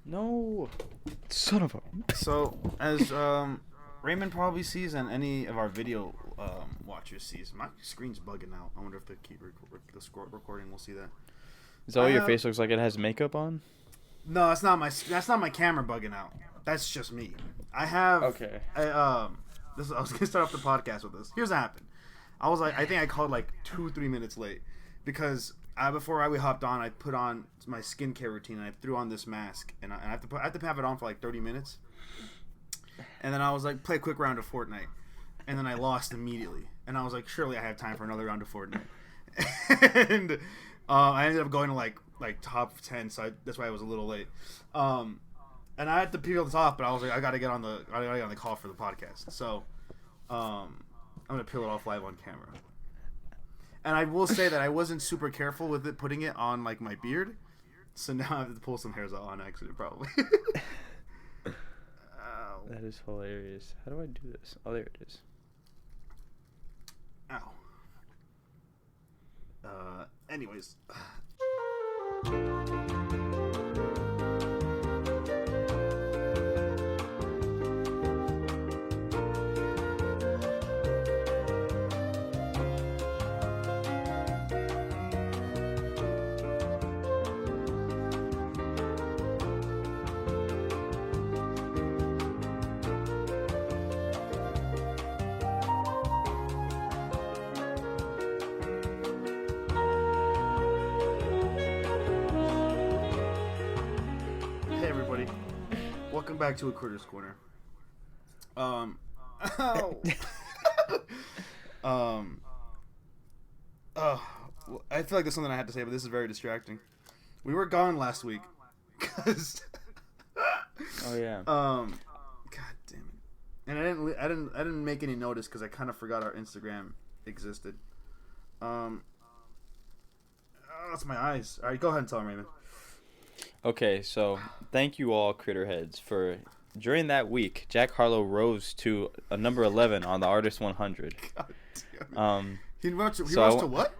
No. Son of a... So, as Raymond probably sees and any of our video watchers sees, my screen's bugging out. I wonder if the recording will see that. Is that what your face looks like it has makeup on? No, that's not my camera bugging out. That's just me. I have... Okay. I was going to start off the podcast with this. Here's what happened. I think I called like 2-3 minutes late because before we hopped on, I put on my skincare routine and I threw on this mask and I have to have it on for like 30 minutes. And then I was like, play a quick round of Fortnite, and then I lost immediately. And I was like, surely I have time for another round of Fortnite. And I ended up going to like top 10, so that's why I was a little late. And I had to peel this off, but I was like, I gotta get on the call for the podcast. So I'm gonna peel it off live on camera. And I will say that I wasn't super careful with it, putting it on like my beard, so now I have to pull some hairs out on accident probably. That is hilarious. How do I do this? Oh, there it is. Ow. Anyways. Welcome back to A Critter's Corner. I feel like there's something I had to say, but this is very distracting. We were gone last week, cause oh yeah. God damn it! And I didn't make any notice because I kind of forgot our Instagram existed. That's my eyes. All right, go ahead and tell him, Raymond. Okay, so thank you all, Critterheads, for during that week, Jack Harlow rose to a number 11 on the Artist 100. God damn it. He rose to what?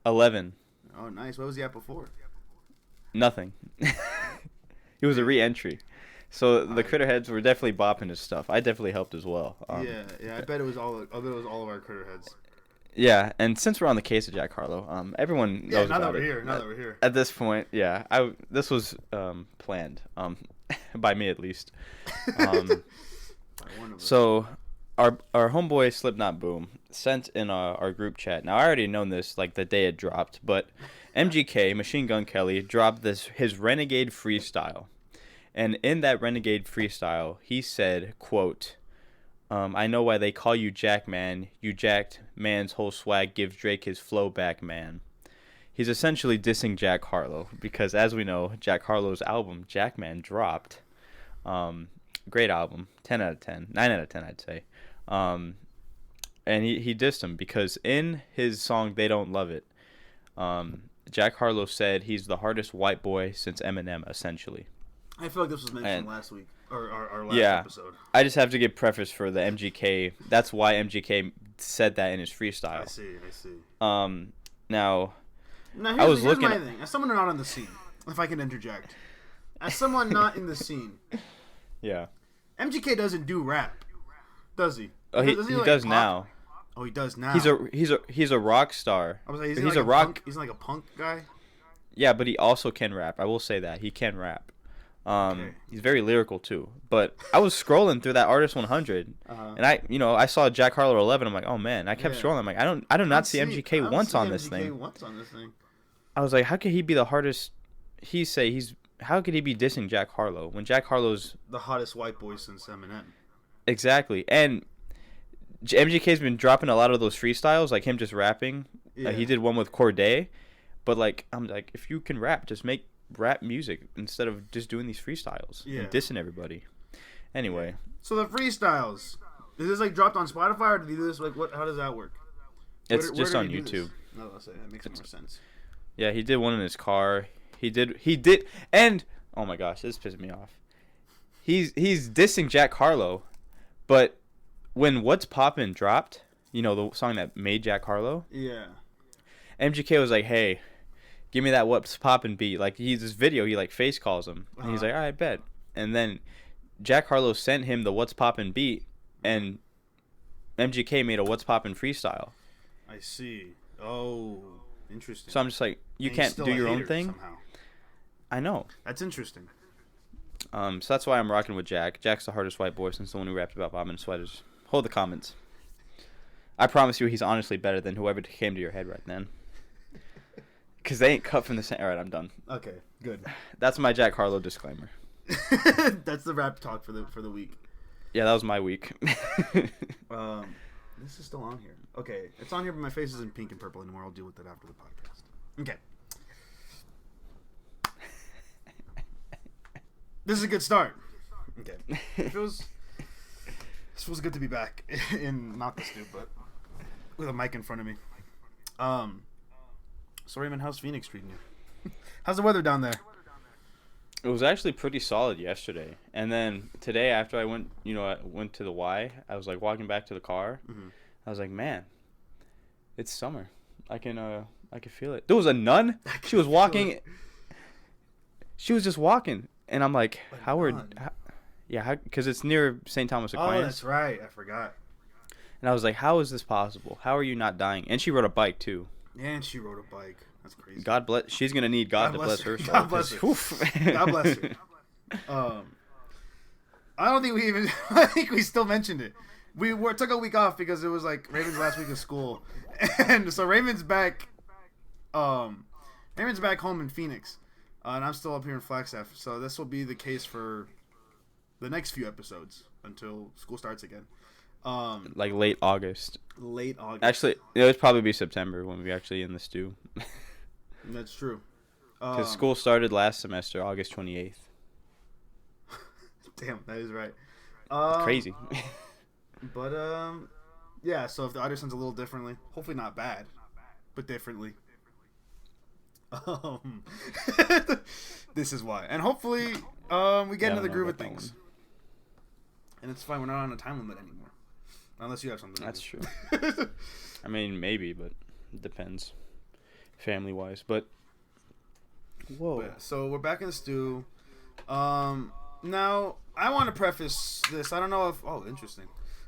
11. Oh, nice. What was he at before? Nothing. He was a re-entry. So the Critterheads were definitely bopping his stuff. I definitely helped as well. Yeah. I bet it was all of our Critterheads. Yeah, and since we're on the case of Jack Harlow, everyone knows about it. Now that we're here. At this point, yeah, this was planned, by me at least. So, our homeboy Slipknot Boom sent in our group chat. Now I already known this like the day it dropped, but MGK Machine Gun Kelly dropped his Renegade freestyle, and in that Renegade freestyle, he said, "quote." I know why they call you Jack Man. You jacked man's whole swag gives Drake his flow back, man. He's essentially dissing Jack Harlow because, as we know, Jack Harlow's album, Jackman, dropped. Great album. 10 out of 10. 9 out of 10, I'd say. And he dissed him because in his song, They Don't Love It, Jack Harlow said he's the hardest white boy since Eminem, essentially. I feel like this was mentioned last week. Or our last episode. I just have to give preface for the MGK. That's why MGK said that in his freestyle. I see. Now I was looking. Here's my thing. As someone not on the scene, if I can interject, as someone not in the scene, yeah, MGK doesn't do rap, does he? Oh, he does now. Oh, he does now. He's a rock star. I was like, he's a rock. He's like a punk guy. Yeah, but he also can rap. I will say that he can rap. Okay. He's very lyrical too. But I was scrolling through that Artist 100, and I saw Jack Harlow 11. I'm like, oh man! I kept scrolling. I'm like, I do not see MGK once on this thing. I was like, how could he be the hardest? How could he be dissing Jack Harlow when Jack Harlow's the hottest white boy since Eminem? Exactly, and MGK's been dropping a lot of those freestyles, like him just rapping. Yeah. He did one with Corday, but like I'm like, if you can rap, just make rap music instead of just doing these freestyles and dissing everybody. Anyway, so the freestyles, is this like dropped on Spotify or did he do this like what? How does that work? It's just on YouTube. No, I'll say that makes more sense. Yeah, he did one in his car. He did, and oh my gosh, this pissed me off. He's dissing Jack Harlow, but when What's Poppin' dropped, the song that made Jack Harlow. Yeah. MGK was like, hey, give me that what's poppin' beat. Like, this video, he, like, face calls him. And he's like, all right, bet. And then Jack Harlow sent him the what's poppin' beat, and MGK made a what's poppin' freestyle. I see. Oh, interesting. So I'm just like, you can't do your own thing? Somehow. I know. That's interesting. So that's why I'm rocking with Jack. Jack's the hardest white boy since the one who rapped about bobbing sweaters. Hold the comments. I promise you he's honestly better than whoever came to your head right then. Because they ain't cut from the same... All right, I'm done. Okay, good. That's my Jack Harlow disclaimer. That's the rap talk for the week. Yeah, that was my week. This is still on here. Okay, it's on here, but my face isn't pink and purple anymore. I'll deal with it after the podcast. Okay. This is a good start. Okay. This feels good to be back in not the stew, but with a mic in front of me. So Raymon, how's Phoenix treating you? How's the weather down there? It was actually pretty solid yesterday. And then today after I went to the Y, I was like walking back to the car. Mm-hmm. I was like, man, it's summer. I can feel it. There was a nun. She was walking. She was just walking. And I'm like, because it's near St. Thomas Aquinas. Oh, that's right. I forgot. And I was like, how is this possible? How are you not dying? And she rode a bike, too. And she rode a bike. That's crazy. God bless. She's going to need God to bless her soul. God bless her. God bless her. I don't think we even... I think we still mentioned it. We took a week off because it was like Raymond's last week of school. And so Raymond's back... Raymond's back home in Phoenix. And I'm still up here in Flagstaff. So this will be the case for the next few episodes until school starts again. Like late August. Late August. Actually, it would probably be September when we actually in the stew. That's true. Because school started last semester, August 28th. Damn, that is right. Crazy. But, yeah, so if the audio sounds a little differently, hopefully not bad, but differently. This is why. And hopefully, we get into the groove of things. And it's fine, we're not on a time limit anymore. Unless you have something. That's true. I mean, maybe, but it depends. Family-wise, but... Whoa. But, so, we're back in the stew. Now, I want to preface this. I don't know if... Oh, interesting.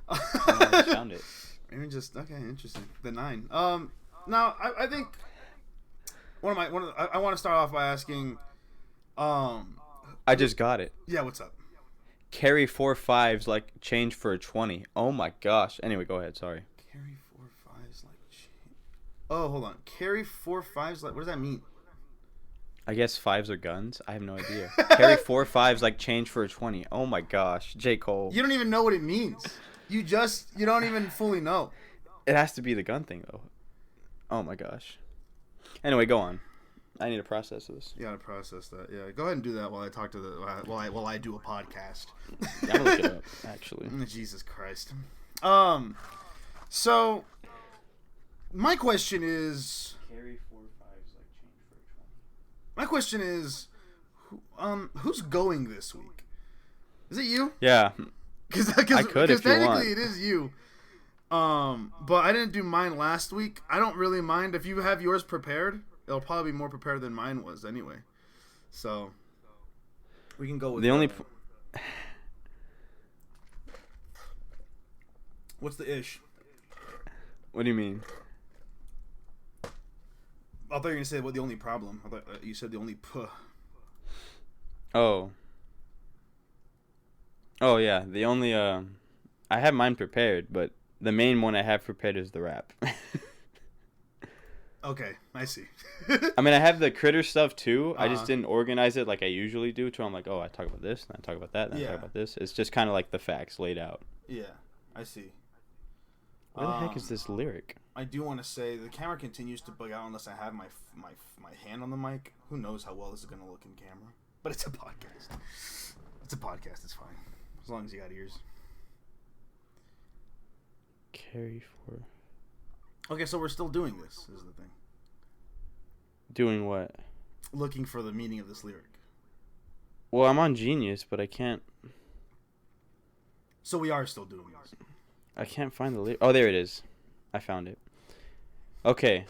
I found it. Maybe just... Okay, interesting. The 9. Now, I think... I want to start off by asking... I just got it. Yeah, what's up? Carry 4 5s like change for a 20. Oh my gosh. Anyway, go ahead. Sorry. Carry 4 5s like change. Oh, hold on. Carry 4 5s like... What does that mean? I guess 5s are guns. I have no idea. Carry 4 5s like change for a 20. Oh my gosh. J. Cole. You don't even know what it means. You don't even fully know. It has to be the gun thing, though. Oh my gosh. Anyway, go on. I need to process this. You gotta process that. Yeah, go ahead and do that while I talk to while I do a podcast. I'll look it up, actually. Jesus Christ. So my question is. Carry 4 5s like change for a 20. My question is, who's going this week? Is it you? Yeah. Because technically it is you. But I didn't do mine last week. I don't really mind if you have yours prepared. It'll probably be more prepared than mine was anyway. So we can go with What's the ish? What do you mean? I thought you were going to say what the only problem. I thought you said the only Oh. Oh yeah, the only I have mine prepared, but the main one I have prepared is the rap. Okay, I see. I mean, I have the critter stuff too. I just didn't organize it like I usually do. So I'm like, oh, I talk about this, and I talk about that, and I talk about this. It's just kind of like the facts laid out. Yeah, I see. Where the heck is this lyric? I do want to say the camera continues to bug out unless I have my hand on the mic. Who knows how well this is going to look in camera? But it's a podcast. It's a podcast. It's fine. As long as you got ears. Carry 4. Okay, so we're still doing this, is the thing. Doing what? Looking for the meaning of this lyric. Well, I'm on Genius, but I can't... So we are still doing this. I can't find the lyric. Oh, there it is. I found it. Okay.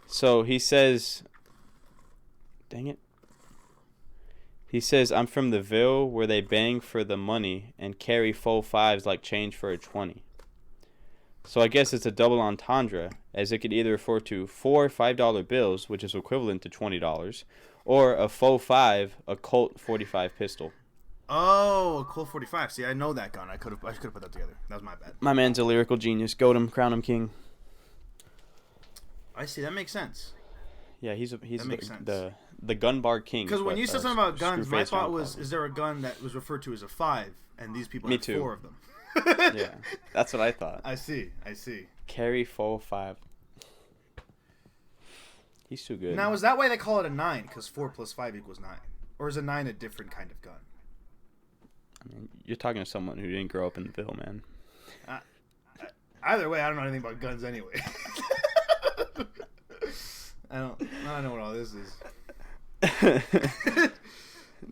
So he says, Dang it. He says, I'm from the Ville where they bang for the money and carry faux fives like change for a 20. So I guess it's a double entendre, as it could either refer to 4 $5 bills, which is equivalent to $20, or a faux five, a Colt 45 pistol. Oh, a Colt 45. See, I know that gun. I could have put that together. That was my bad. My man's a lyrical genius. Goat him, crown him king. I see. That makes sense. Yeah, he's makes sense. the gun bar king. Because when you said something about guns, my thought was, is there a gun that was referred to as a 5, and these people have 4 of them? Yeah, that's what I thought. I see. Carry faux five. He's too good. Now, is that why they call it a 9? Because 4 plus 5 equals 9? Or is a 9 a different kind of gun? I mean, you're talking to someone who didn't grow up in the Ville, man. Either way, I don't know anything about guns anyway. I don't know what all this is.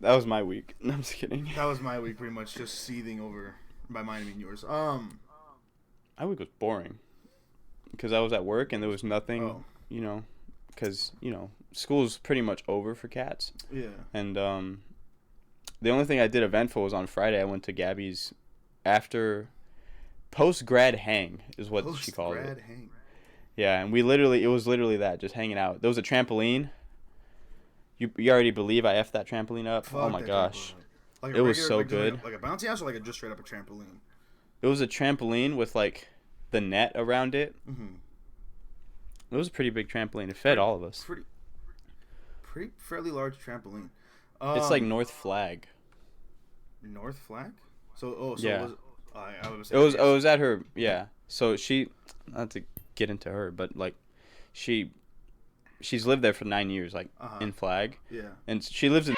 That was my week. No, I'm just kidding. That was my week, pretty much just seething over. By mine, I mean yours. My week was boring because I was at work and there was nothing, because school's pretty much over for cats. Yeah. And the only thing I did eventful was on Friday. I went to Gabby's after post grad hang is what she called it. Post grad hang. Yeah, and it was literally that, just hanging out. There was a trampoline. You already believe I effed that trampoline up? Oh my gosh. Like it was so good. Like a bouncy house or like just straight up a trampoline? It was a trampoline with like the net around it. Mm-hmm. It was a pretty big trampoline. It fed all of us. Fairly large trampoline. It's like North Flag. North Flag? So yeah. It was at her, yeah. So she, not to get into her, but like she's lived there for 9 years, like in Flag. Yeah. And she lives in.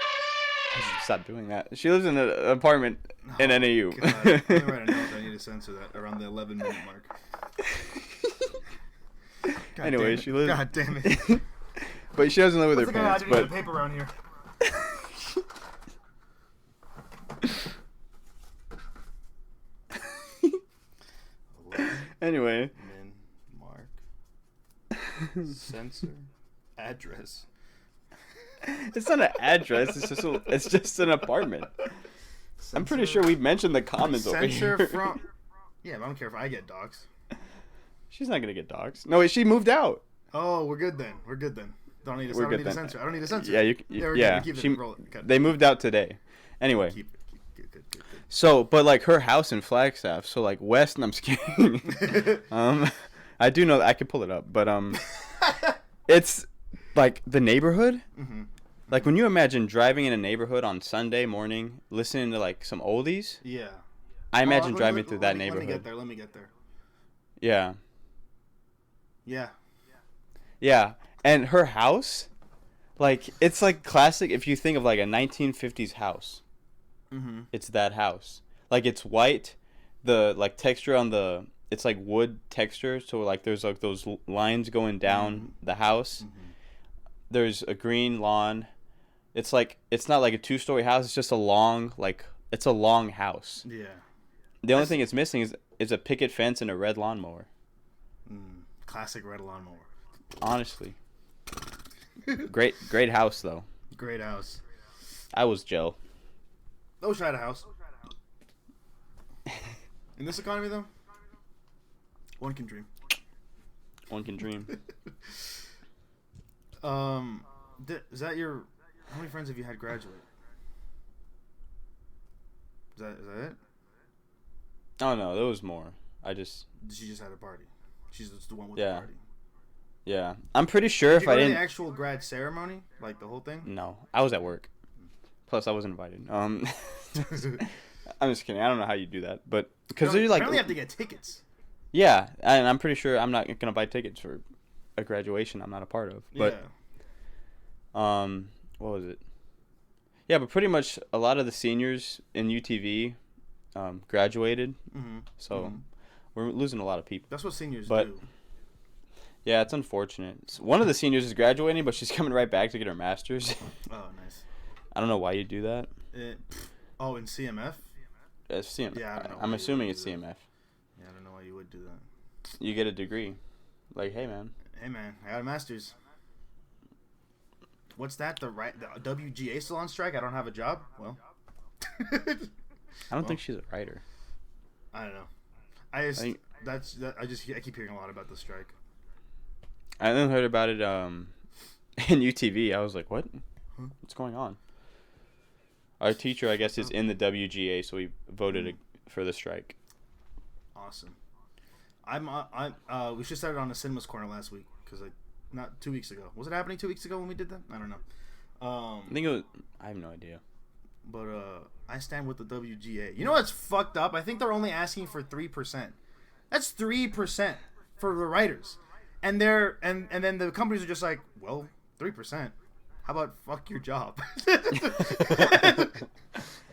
Stop doing that. She lives in an apartment in NAU. God. I'm gonna write a note. I need to censor that around the 11-minute mark. Anyway, she lives. God damn it. But she doesn't live with her parents. I didn't get a paper around here. Anyway. Mark. Censor. Address. It's not an address. It's just an apartment. Censor, I'm pretty sure we mentioned the comments over here. From. Yeah, but I don't care if I get dogs. She's not gonna get dogs. No, wait, she moved out. Oh, we're good then. Don't need to censor. I don't need to censor. Yeah, they moved out today. Anyway. Good. So, but like her house in Flagstaff. So like West. And I'm just kidding. I do know that I could pull it up, but it's like the neighborhood. Mm-hmm. Like when you imagine driving in a neighborhood on Sunday morning, listening to like some oldies. Yeah. I imagine driving through that neighborhood. Let me get there. Yeah. Yeah. Yeah. And her house, like, it's like classic. If you think of like a 1950s house, it's that house. Like, it's white. The like texture on it's like wood texture. So like there's like those lines going down the house. There's a green lawn. It's like, it's not like a 2-story house. It's just a long house. Yeah. The only thing it's missing is a picket fence and a red lawnmower. Classic red lawnmower. Honestly. Great house though. Great house. I was Joe. I wish I had a house. In this economy though, one can dream. One can dream. Is that your? How many friends have you had graduate? Is that it? Oh no, there was more. She just had a party. She's just the one with the party. Yeah, I'm pretty sure if I didn't. The actual grad ceremony, like the whole thing. No, I was at work. Plus, I wasn't invited. I'm just kidding. I don't know how you do that, but because you like apparently have to get tickets. Yeah, and I'm pretty sure I'm not gonna buy tickets for a graduation I'm not a part of. But what was it? Yeah, but pretty much a lot of the seniors in UTV graduated, so we're losing a lot of people. That's what seniors do. Yeah, it's unfortunate. One of the seniors is graduating, but she's coming right back to get her master's. Oh, nice. I don't know why you do that. In CMF? It's CMF. Yeah, I don't know. I'm assuming it's CMF. Yeah, I don't know why you would do that. You get a degree. Like, hey, man. Hey, man, I got a master's. What's that? The WGA still on strike? I don't have a job. Well, I don't think she's a writer. I don't know. I keep hearing a lot about the strike. I then heard about it in UTV. I was like, what? What's going on? Our teacher, I guess, is in the WGA, so we voted for the strike. Awesome. We just started on a Cinemas Corner last week because not 2 weeks ago. Was it happening 2 weeks ago when we did that? I don't know. I think it was. I have no idea. But I stand with the WGA. You know what's fucked up? I think they're only asking for 3%. That's 3% for the writers, and then the companies are just like, well, 3%. How about fuck your job?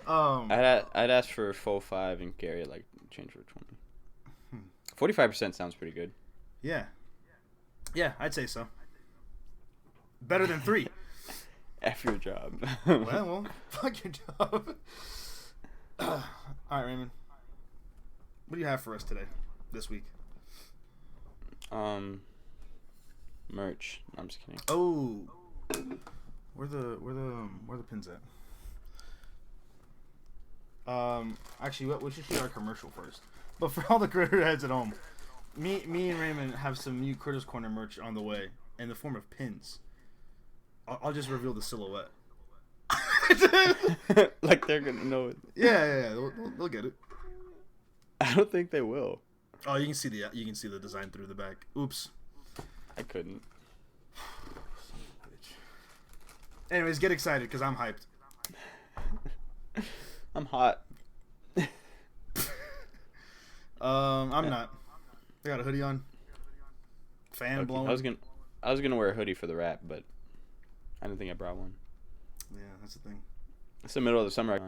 I'd ask for a full 5 and Gary like change for 20. 45% sounds pretty good. Yeah, I'd say so. Better than 3. F your job. well, fuck your job. All right, Raymond. What do you have for us today, this week? Merch. I'm just kidding. Oh, where the pins at? Actually, we should shoot our commercial first. But for all the critter heads at home, me and Raymond have some new Critters Corner merch on the way in the form of pins. I'll just reveal the silhouette. Like they're gonna know it. Yeah. They'll get it. I don't think they will. Oh, you can see the design through the back. Oops. I couldn't. Anyways, get excited because I'm hyped. I'm hot. I'm not. I got a hoodie on. Fan blowing. I was gonna wear a hoodie for the wrap, but I didn't think I brought one. Yeah, that's the thing. It's the middle of the summer.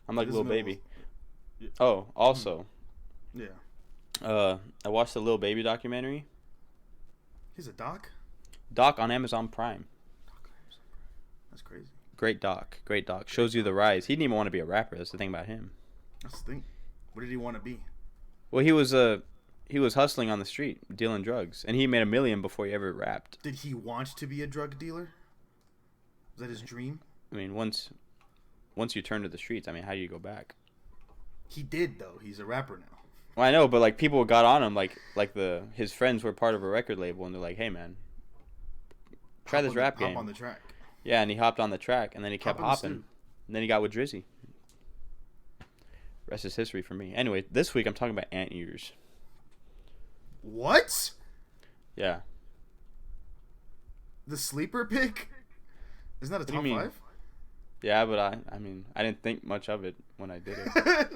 I'm like a little baby. Oh, also. Yeah. I watched the Lil Baby documentary. He's a doc? Doc on Amazon Prime. That's crazy. Great doc. Shows you the rise. He didn't even want to be a rapper. That's the thing about him. That's the thing. What did he want to be? Well, he was hustling on the street, dealing drugs, and he made $1 million before he ever rapped. Did he want to be a drug dealer? Was that his dream? I mean, once you turn to the streets, I mean, how do you go back? He did though. He's a rapper now. Well, I know, but like people got on him, like his friends were part of a record label, and they're like, "Hey, man, try this rap game." Hop on the track. Yeah, and he hopped on the track, and then he kept hopping, and then he got with Drizzy. Rest is history for me. Anyway, this week I'm talking about anteaters. What? Yeah. The sleeper pick? Isn't that a top 5? Yeah, but I mean, I didn't think much of it when I did it.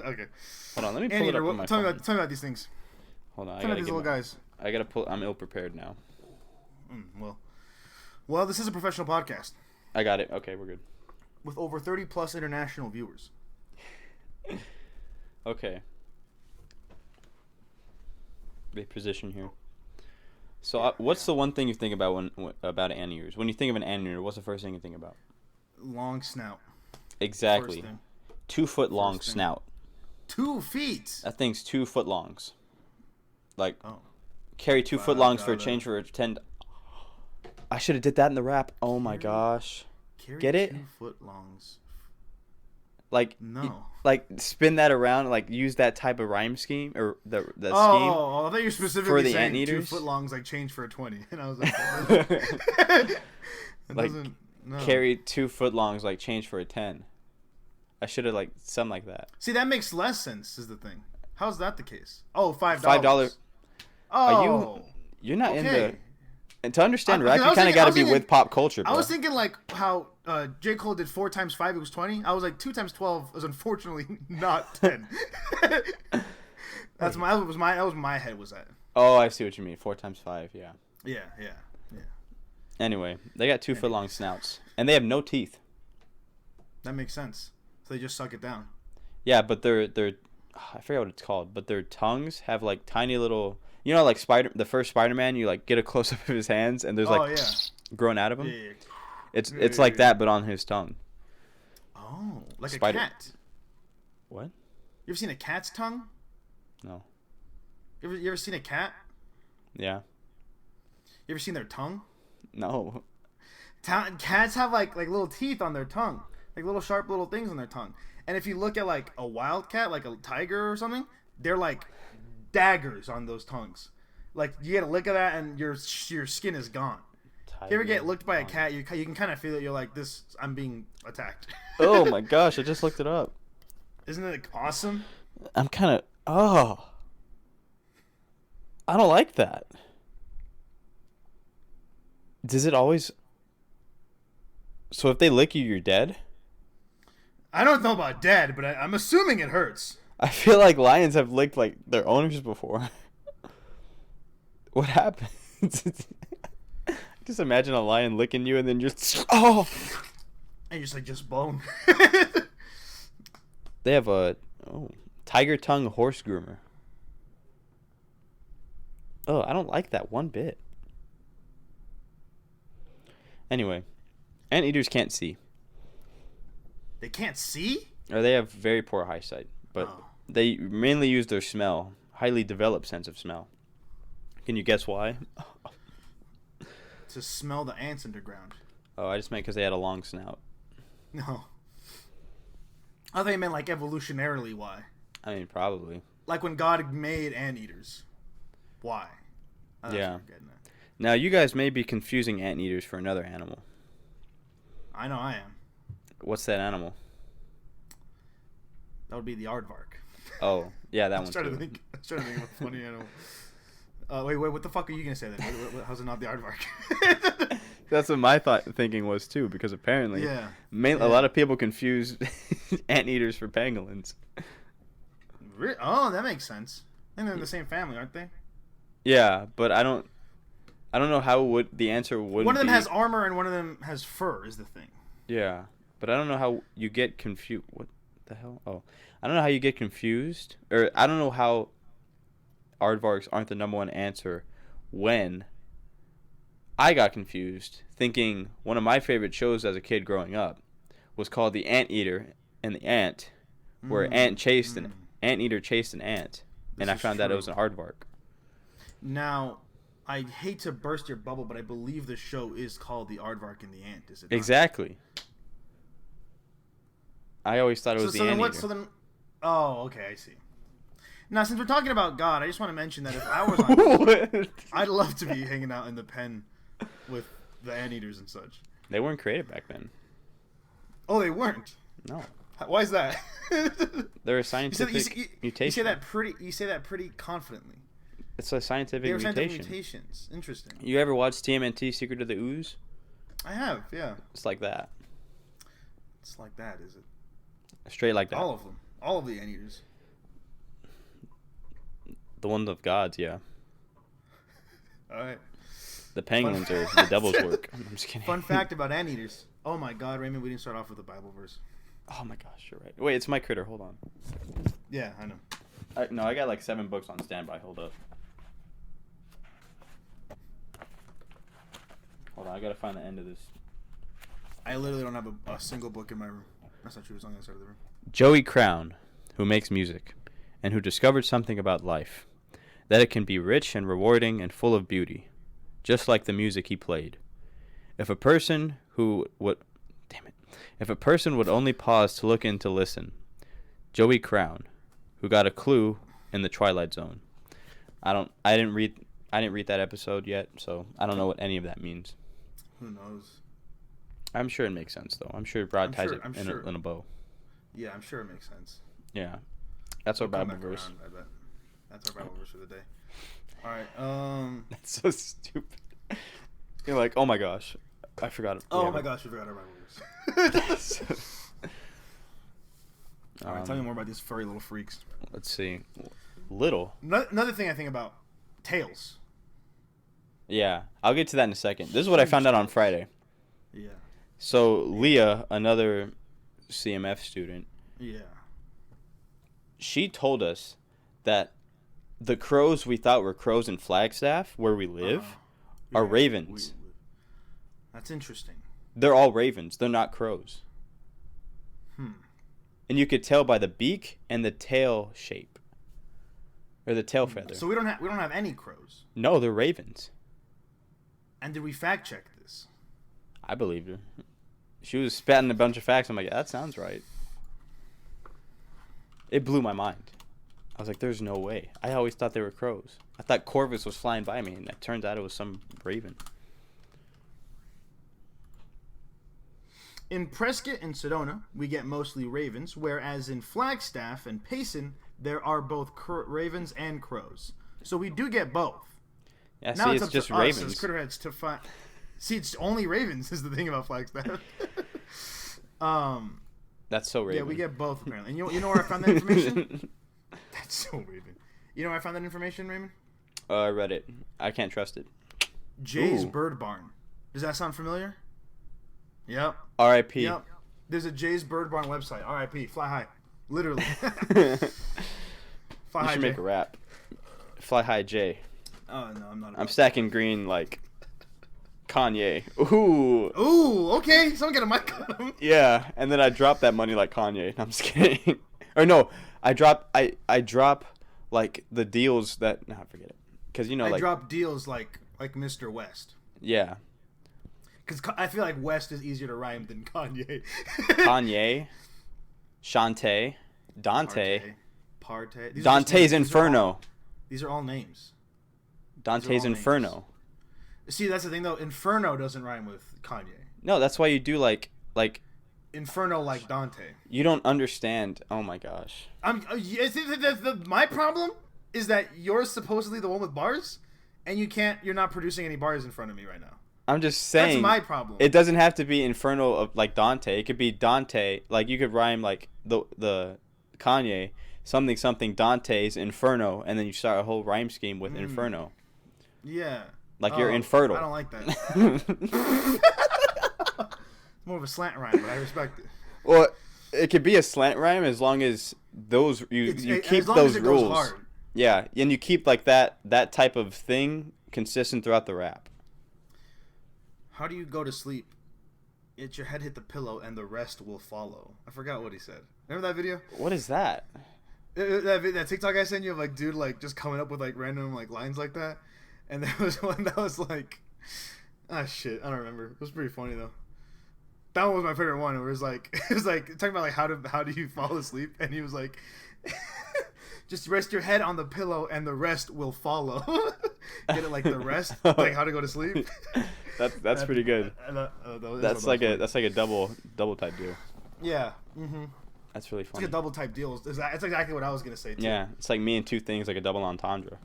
Okay. Hold on, let me pull it up on my phone. Tell me about these things. Hold on, tell me about these little guys. I gotta pull. I'm ill prepared now. Well, this is a professional podcast. I got it. Okay, we're good. With over 30 plus international viewers. Okay. Big position here. So, what's the one thing you think about about anteaters? When you think of an anteater, what's the first thing you think about? Long snout. Exactly. 2 foot long snout. 2 feet. That thing's 2 foot longs. Like, carry 2 foot longs for a change for a 10. I should have did that in the rap. Oh my gosh. Get it? 2 foot longs. Like, no. Like, spin that around, like, use that type of rhyme scheme, or the scheme. Oh, I thought you were specifically for the saying anteaters? 2 foot longs, like, change for a 20. And I was like, like, carry 2 foot longs, like, change for a 10. I should have, like, something like that. See, that makes less sense, is the thing. How's that the case? Oh, $5. $5. Oh. You're not in the... And to understand rap, you kind of thinking- got to be with pop culture, bro. I was thinking, like, how J. Cole did 4 times 5 equals 20. I was like, 2 times 12 is unfortunately not 10. That was my head was at. Oh, I see what you mean. 4 times 5, yeah. Yeah. Anyway, they got 2 foot long snouts, and they have no teeth. That makes sense. So they just suck it down. Yeah, but they're I forget what it's called, but their tongues have like tiny little, you know, like the first Spider-Man, you like get a close up of his hands and there's like growing out of him. Yeah. It's like that, but on his tongue. Oh, like a Spider- cat. What? You ever seen a cat's tongue? No. You ever seen a cat? Yeah. You ever seen their tongue? No. Cats have like little teeth on their tongue, like little sharp little things on their tongue. And if you look at like a wild cat, like a tiger or something, they're like daggers on those tongues. Like you get a lick of that, and your skin is gone. If you ever get licked by a cat, you can kind of feel it. You're like, I'm being attacked. Oh my gosh! I just looked it up. Isn't it awesome? I'm kind of I don't like that. Does it always? So if they lick you, you're dead? I don't know about dead, but I'm assuming it hurts. I feel like lions have licked like their owners before. What happens? Just imagine a lion licking you and then just and you're just bone. They have a tiger tongue horse groomer. Oh, I don't like that one bit. Anyway, anteaters can't see. They can't see? Or they have very poor eyesight, but they mainly use their smell, highly developed sense of smell. Can you guess why? To smell the ants underground. Oh, I just meant because they had a long snout. No. I thought you meant like evolutionarily why. I mean, probably. Like when God made anteaters. Why? Yeah. Now, you guys may be confusing anteaters for another animal. I know I am. What's that animal? That would be the aardvark. Oh, yeah, that I one was trying too. to think of a funny animal. Wait, what the fuck are you going to say then? How's it not the aardvark? That's what my thinking was too, because apparently a lot of people confuse anteaters for pangolins. Oh, that makes sense. And they're in the same family, aren't they? Yeah, but I don't know how the answer would be. One of them has armor and one of them has fur is the thing. Yeah, but I don't know how you get confused. What the hell? Oh, I don't know how you get confused, or I don't know how aardvarks aren't the number one answer when I got confused thinking one of my favorite shows as a kid growing up was called The Anteater and the Ant, where an anteater chased an ant, and I found out it was an aardvark. Now, I hate to burst your bubble, but I believe the show is called The Aardvark and the Ant, is it not? Exactly. I always thought it was the anteater. Oh, okay, I see. Now, since we're talking about God, I just want to mention that if I was on I'd love to be hanging out in the pen with the anteaters and such. They weren't created back then. Oh, they weren't? No. Why is that? They're a scientific mutation. You say that pretty confidently. It's a scientific They were mutation. scientific mutations. Interesting. You ever watched TMNT Secret of the Ooze? I have, yeah. It's like that. It's like that, is it? Straight like that. All of them. All of the anteaters. The ones of gods, yeah. All right. The penguins are the devil's work. I'm just kidding. Fun fact about anteaters. Oh my God, Raymond, we didn't start off with a Bible verse. Oh my gosh, you're right. Wait, it's my critter. Hold on. Yeah, I know. I got like 7 books on standby. Hold up. Hold on, I gotta find the end of this. I literally don't have a single book in my room. That's not true. It's on the other side of the room. Joey Crown, who makes music, and who discovered something about life, that it can be rich and rewarding and full of beauty, just like the music he played. If a person would only pause to look in to listen, Joey Crown, who got a clue in the Twilight Zone. I didn't read that episode yet, so I don't know what any of that means. Who knows? I'm sure it makes sense though. I'm sure Rod ties it in a bow. Yeah, I'm sure it makes sense. Yeah, that's our Bible verse. Around, I bet. That's our Bible verse for the day. All right. That's so stupid. You're like, oh my gosh, I forgot it. Oh my gosh, we forgot our Bible verse. All right, tell me more about these furry little freaks. Let's see. Little. Another thing I think about, tails. Yeah, I'll get to that in a second. This is what I found out on Friday. Yeah. So Leah, another CMF student, she told us that the crows we thought were crows in Flagstaff, where we live, are ravens. That's interesting. They're all ravens. They're not crows. And you could tell by the beak and the tail shape, or the tail feather. So we don't have any crows. No, they're ravens. And did we fact check this? I believed her. She was spatting a bunch of facts. I'm like, that sounds right. It blew my mind. I was like, there's no way. I always thought they were crows. I thought Corvus was flying by me, and it turns out it was some raven. In Prescott and Sedona, we get mostly ravens, whereas in Flagstaff and Payson, there are both ravens and crows. So we do get both. Yeah, Now see, it's up just to ravens. us as Critterheads to find. See, it's only ravens is the thing about Flagstaff. That's so raven. Yeah, we get both apparently. And you know where I found that information? That's so raven. You know where I found that information, Raymond? I read it. I can't trust it. Jay's Ooh. Bird Barn. Does that sound familiar? Yep. R.I.P. Yep. There's a Jay's Bird Barn website. R.I.P. Fly high. Literally. Fly You high, should make Jay. a rap. Fly high J. Oh, no, I'm not. I'm stacking green like Kanye. Ooh. Ooh, okay. Someone get a mic on him. Yeah, and then I drop that money like Kanye. I'm just kidding. Or no, I drop like the deals that forget it. Cuz I drop deals like Mr. West. Yeah. Because I feel like West is easier to rhyme than Kanye. Kanye, Shantae, Dante. Parte. These are just Dante's names. Inferno. These are all names. Dante's all Inferno. See, that's the thing though. Inferno doesn't rhyme with Kanye. No, that's why you do like Inferno like Dante. you don't understand. Oh my gosh. My problem is that you're supposedly the one with bars, and you're not producing any bars in front of me right now. I'm just saying. That's my problem. It doesn't have to be Inferno of like Dante. It could be Dante. Like you could rhyme like the Kanye something Dante's Inferno, and then you start a whole rhyme scheme with Inferno. Yeah. Like you're infertile. I don't like that. It's more of a slant rhyme, but I respect it. Well, it could be a slant rhyme as long as those you keep those rules. Goes hard. Yeah, and you keep like that type of thing consistent throughout the rap. How do you go to sleep? It's your head hit the pillow and the rest will follow. I forgot what he said. Remember that video? What is that? That TikTok I sent you of like dude like just coming up with like random like lines like that, and there was one that was like, shit, I don't remember. It was pretty funny though. That one was my favorite one. It was like talking about like how do you fall asleep, and he was like, just rest your head on the pillow and the rest will follow. Get it like the rest, like how to go to sleep. That's pretty good. That's like a double type deal. Yeah. Mm-hmm. That's really funny. It's like a double type deal. It's exactly what I was gonna say too. Yeah, it's like me and two things, like a double entendre.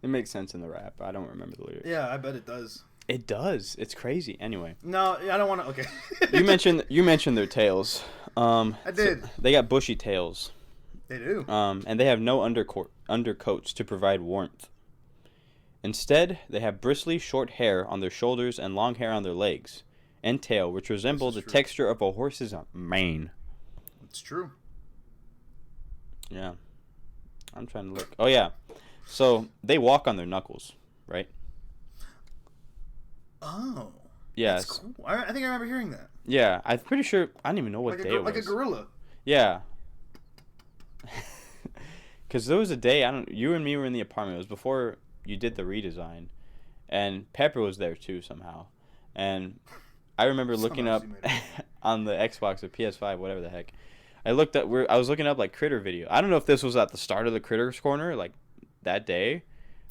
It makes sense in the rap. I don't remember the lyrics. Yeah, I bet it does. It does. It's crazy. Anyway. No, I don't want to. Okay. you mentioned their tails. I did. So they got bushy tails. They do. And they have no undercoats to provide warmth. Instead, they have bristly, short hair on their shoulders and long hair on their legs and tail, which resemble the texture of a horse's mane. It's true. Yeah. I'm trying to look. Oh, yeah. So, they walk on their knuckles, right? Oh. Yeah. That's cool. I think I remember hearing that. Yeah. I'm pretty sure. I don't even know what day it was. Like a gorilla. Yeah. Because there was a day, you and me were in the apartment. It was before you did the redesign. And Pepper was there, too, somehow. And I remember looking up on the Xbox or PS5, whatever the heck. I was looking up like critter video. I don't know if this was at the start of the Critters Corner, like that day,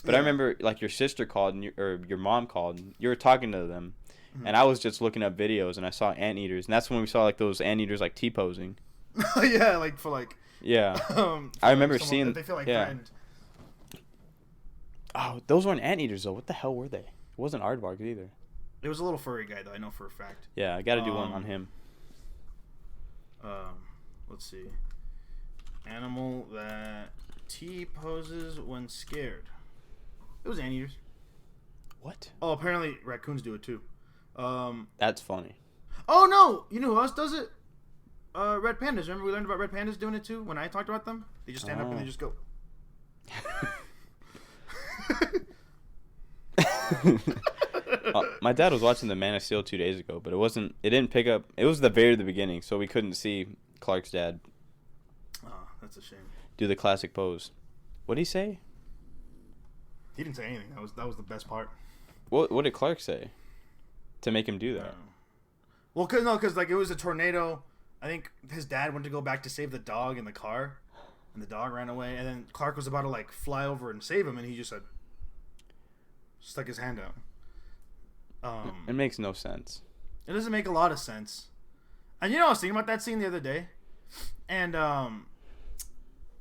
but yeah. I remember like your sister called or your mom called. And you were talking to them, and I was just looking up videos, and I saw anteaters, and that's when we saw like those anteaters like T-posing. Yeah, like for like. Yeah. I remember seeing. They feel like threatened. Oh, those weren't anteaters though. What the hell were they? It wasn't aardvark either. It was a little furry guy though. I know for a fact. Yeah, I got to do one on him. Let's see. Animal that T-poses when scared. It was anteaters. What? Oh, apparently raccoons do it too. That's funny. Oh no! You know who else does it? Red pandas. Remember we learned about red pandas doing it too when I talked about them? They just stand up and they just go. My dad was watching the Man of Steel 2 days ago, but it didn't pick up. It was the very beginning, so we couldn't see Clark's dad. Oh, that's a shame. Do the classic pose. What'd he say? He didn't say anything. That was the best part. What did Clark say to make him do that? Well, because like it was a tornado. I think his dad went to go back to save the dog in the car, and the dog ran away. And then Clark was about to like fly over and save him, and he just said, stuck his hand out. It makes no sense. It doesn't make a lot of sense. And I was thinking about that scene the other day, and I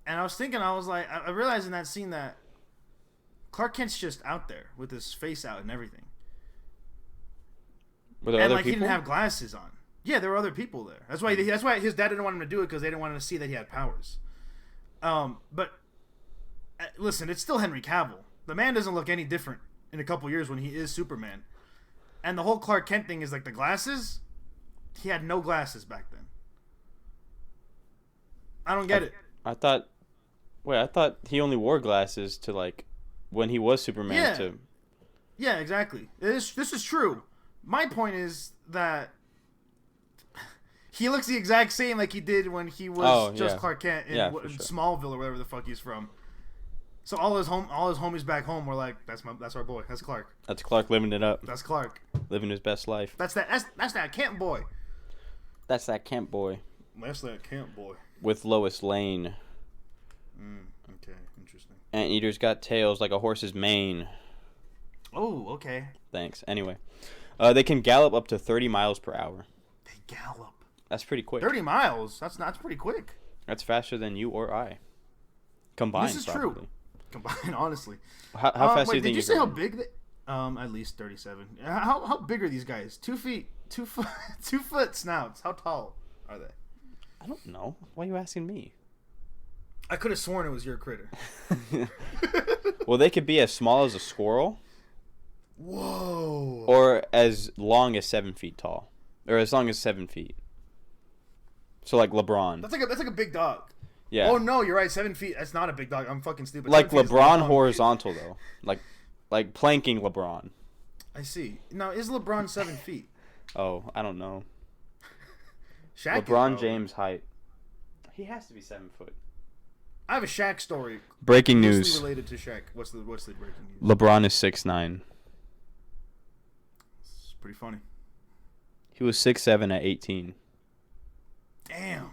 was thinking, I was like, I realized in that scene that Clark Kent's just out there with his face out and everything. Were there and other like people? he didn't have glasses on. Yeah, there were other people there. That's why his dad didn't want him to do it, because they didn't want him to see that he had powers. But listen, it's still Henry Cavill. The man doesn't look any different in a couple years when he is Superman. And the whole Clark Kent thing is like the glasses. He had no glasses back then. I don't get it. I thought he only wore glasses to like when he was Superman. Yeah. Yeah, exactly. This is true. My point is that he looks the exact same like he did when he was Clark Kent in sure. Smallville or whatever the fuck he's from. So all his homies back home were like, that's our boy. That's Clark. That's Clark living it up. That's Clark. Living his best life. That's that Kent boy. That's that Kent boy. That's that Kent boy. With Lois Lane. Okay, interesting. Anteaters got tails like a horse's mane. Oh, okay. Thanks. Anyway, they can gallop up to 30 miles per hour. They gallop. That's pretty quick. 30 miles? That's pretty quick. That's faster than you or I. Combined, This is probably. true. Combined, honestly. How fast do you think did you you're say how going? big they... At least 37. How big are these guys? 2 feet, 2 foot, 2 foot snouts. How tall are they? I don't know. Why are you asking me? I could have sworn it was your critter. Well, they could be as small as a squirrel. Whoa. Or as long as 7 feet tall. Or as long as 7 feet. So like LeBron. That's like a big dog. Yeah. Oh no, you're right. 7 feet. That's not a big dog. I'm fucking stupid. Like 7 feet is LeBron long. horizontal though. Like planking LeBron. I see. Now is LeBron 7 feet? Oh, I don't know. Shaq LeBron is, James height. He has to be 7 foot. I have a Shaq story. Breaking Loosely news. related to Shaq. What's the breaking news? LeBron is 6'9". It's pretty funny. He was 6'7" at 18. Damn.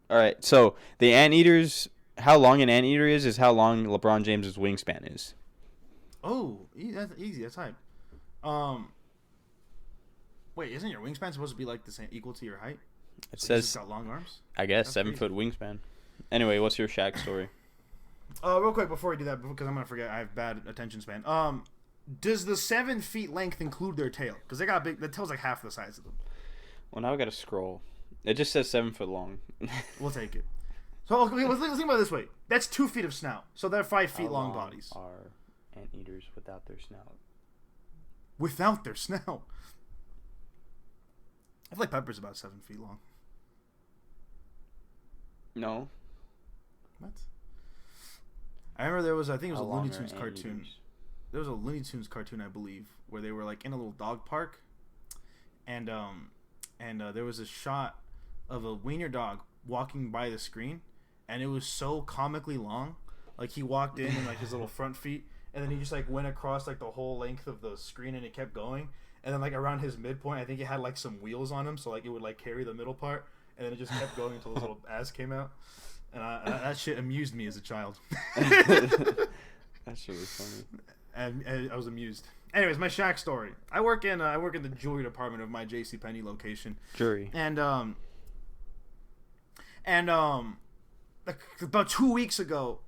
All right, so the anteaters, how long an anteater is how long LeBron James's wingspan is. Oh, that's easy. That's hype. Wait, isn't your wingspan supposed to be like the same, equal to your height? It So says, he's got long arms. I guess, That's 7 crazy. foot wingspan. Anyway, what's your Shaq story? Real quick before we do that, because I'm gonna forget, I have bad attention span. Does the 7 feet length include their tail? Because they got big. The tail's like half the size of them. Well, now I got to scroll. It just says 7 foot long. We'll take it. So okay, let's think about it this way. That's 2 feet of snout. So they're 5 feet long bodies. Are anteaters without their snout? Without their snout. I feel like Pepper's about 7 feet long. No. What? I remember there was, I think it was How a long Looney are Tunes cartoon. anteaters? There was a Looney Tunes cartoon, I believe, where they were like in a little dog park, and there was a shot of a wiener dog walking by the screen, and it was so comically long. Like he walked in like his little front feet, and then he just like went across like the whole length of the screen, and it kept going. And then like around his midpoint, I think it had like some wheels on him, so like it would like carry the middle part, and then it just kept going until his little ass came out. And that shit amused me as a child. That's really funny. And I was amused. Anyways, my Shaq story. I work in the jewelry department of my JCPenney location. Jury. And like about 2 weeks ago,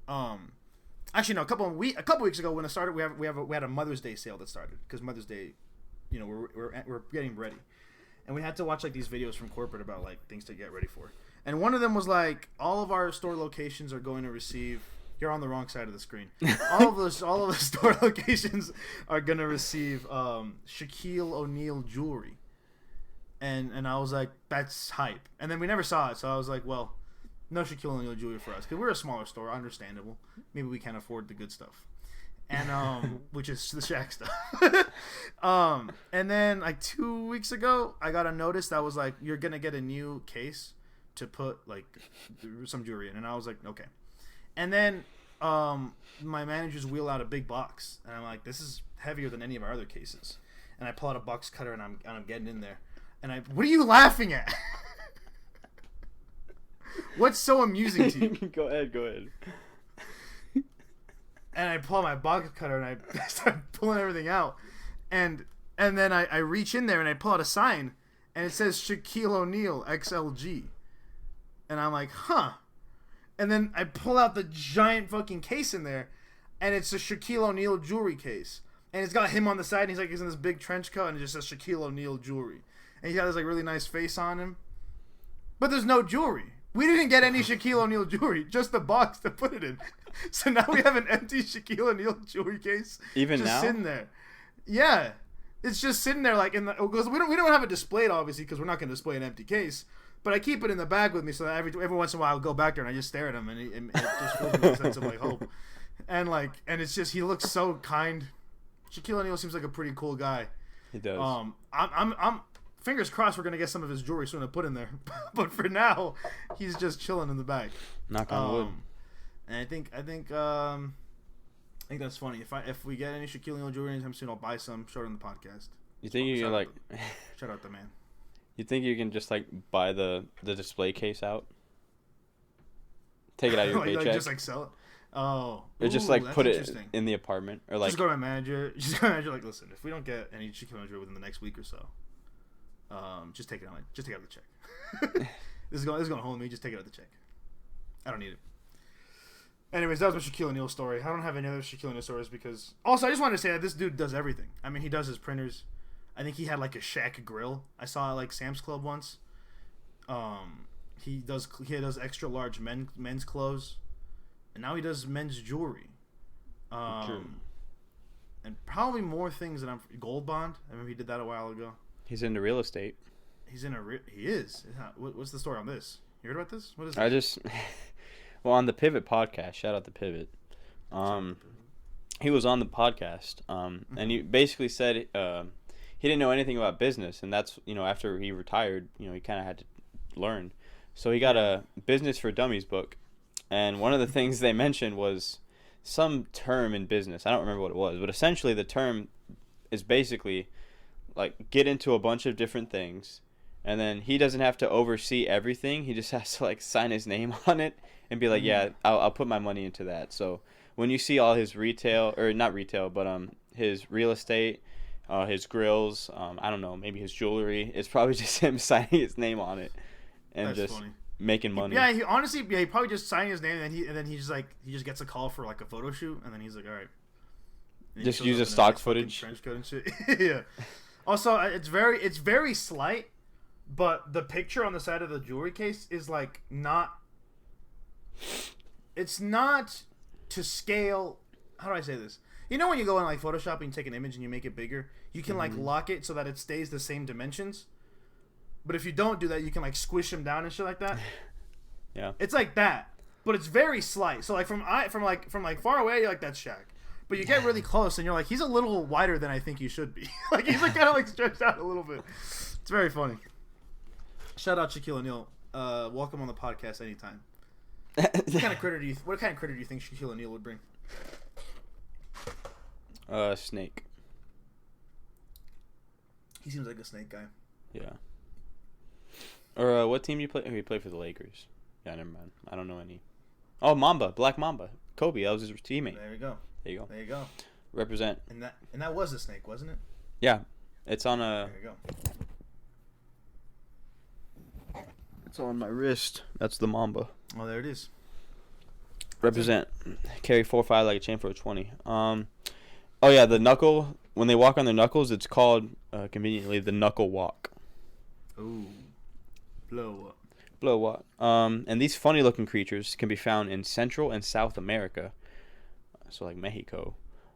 actually no, a couple weeks ago when it started, we had a Mother's Day sale that started, because Mother's Day, you know, we're getting ready, and we had to watch like these videos from corporate about like things to get ready for. And one of them was like, all of our store locations are going to receive. You're on the wrong side of the screen. all of the store locations are going to receive Shaquille O'Neal jewelry. And I was like, that's hype. And then we never saw it, so I was like, well, no Shaquille O'Neal jewelry for us, because we're a smaller store, understandable. Maybe we can't afford the good stuff. And which is the Shaq stuff. And then like 2 weeks ago, I got a notice that was like, you're going to get a new case to put like some jewelry in, and I was like, okay. And then my managers wheel out a big box, and I'm like, this is heavier than any of our other cases. And I pull out a box cutter, and I'm getting in there. And what are you laughing at? What's so amusing to you? Go ahead. And I pull out my box cutter, and I start pulling everything out. And then I reach in there, and I pull out a sign, and it says Shaquille O'Neal XLG. And I'm like, huh. And then I pull out the giant fucking case in there, and it's a Shaquille O'Neal jewelry case. And it's got him on the side, and he's in this big trench coat, and it just says Shaquille O'Neal jewelry. And he's got this like really nice face on him. But there's no jewelry. We didn't get any Shaquille O'Neal jewelry, just the box to put it in. So now we have an empty Shaquille O'Neal jewelry case. Even just now? sitting there. Yeah. It's just sitting there like because we don't have it displayed obviously because we're not going to display an empty case. But I keep it in the bag with me so that every once in a while I'll go back there and I just stare at him and it just fills me with a sense of like hope. And it's just he looks so kind. Shaquille O'Neal seems like a pretty cool guy. He does. I'm fingers crossed we're gonna get some of his jewelry soon to put in there. But for now, he's just chilling in the bag. Knock on wood. And I think that's funny. If we get any Shaquille O'Neal jewelry anytime soon, I'll buy some. Show it on the podcast. You think you can like? Shout out the man. You think you can just like buy the display case out? Take it out of your paycheck. Like just like sell it. Oh. Or just like put it in the apartment or like. Just go to my manager. Just go to my manager. Like, listen, if we don't get any Shaquille O'Neal jewelry within the next week or so, just take it out. Just take out the check. This is gonna hold me. Just take it out the check. I don't need it. Anyways, that was my Shaquille O'Neal story. I don't have any other Shaquille O'Neal stories because also I just wanted to say that this dude does everything. I mean, he does his printers. I think he had like a Shaq grill. I saw it like Sam's Club once. He does extra large men's clothes, and now he does men's jewelry. And probably more things that Gold Bond. I remember he did that a while ago. He's into real estate. He is. What's the story on this? You heard about this? What is this? I just well on the Pivot podcast. Shout out to Pivot. He was on the podcast. And he basically said he didn't know anything about business, and that's after he retired, he kind of had to learn. So he got a Business for Dummies book, and one of the things they mentioned was some term in business. I don't remember what it was, but essentially the term is basically like get into a bunch of different things, and then he doesn't have to oversee everything. He just has to like sign his name on it and be like, yeah, I'll put my money into that. So when you see all his retail, or not retail, but his real estate, his grills, I don't know, maybe his jewelry, it's probably just him signing his name on it and That's just funny. Making money. Yeah, he probably just signed his name and then he just gets a call for like a photo shoot and then he's like, all right. Just use a stock footage. Trench coat and shit. Yeah. Also, it's very slight, but the picture on the side of the jewelry case is like not. It's not to scale. How do I say this? You know when you go in like Photoshop and you take an image and you make it bigger, you can like lock it so that it stays the same dimensions. But if you don't do that, you can like squish them down and shit like that. Yeah. It's like that, but it's very slight. So like from far away, you're like that's Shaq. But you get really close and you're like he's a little wider than I think you should be. Like he's like kind of like stretched out a little bit. It's very funny. Shout out Shaquille O'Neal. Welcome on the podcast anytime. What kind of critter do you think Shaquille O'Neal would bring? Snake. He seems like a snake guy. Yeah. Or what team do you play? Oh, you play for the Lakers. Yeah, never mind. I don't know any. Oh, Mamba, Black Mamba, Kobe. That was his teammate. There you go. There you go. Represent. And that was a snake, wasn't it? Yeah, it's on a. There you go. It's on my wrist. That's the Mamba. Oh, there it is. Represent. Carry 4-5 like a chain for a 20. Oh yeah, the knuckle. When they walk on their knuckles, it's called conveniently the knuckle walk. Ooh. Blow up. And these funny looking creatures can be found in Central and South America. So like Mexico.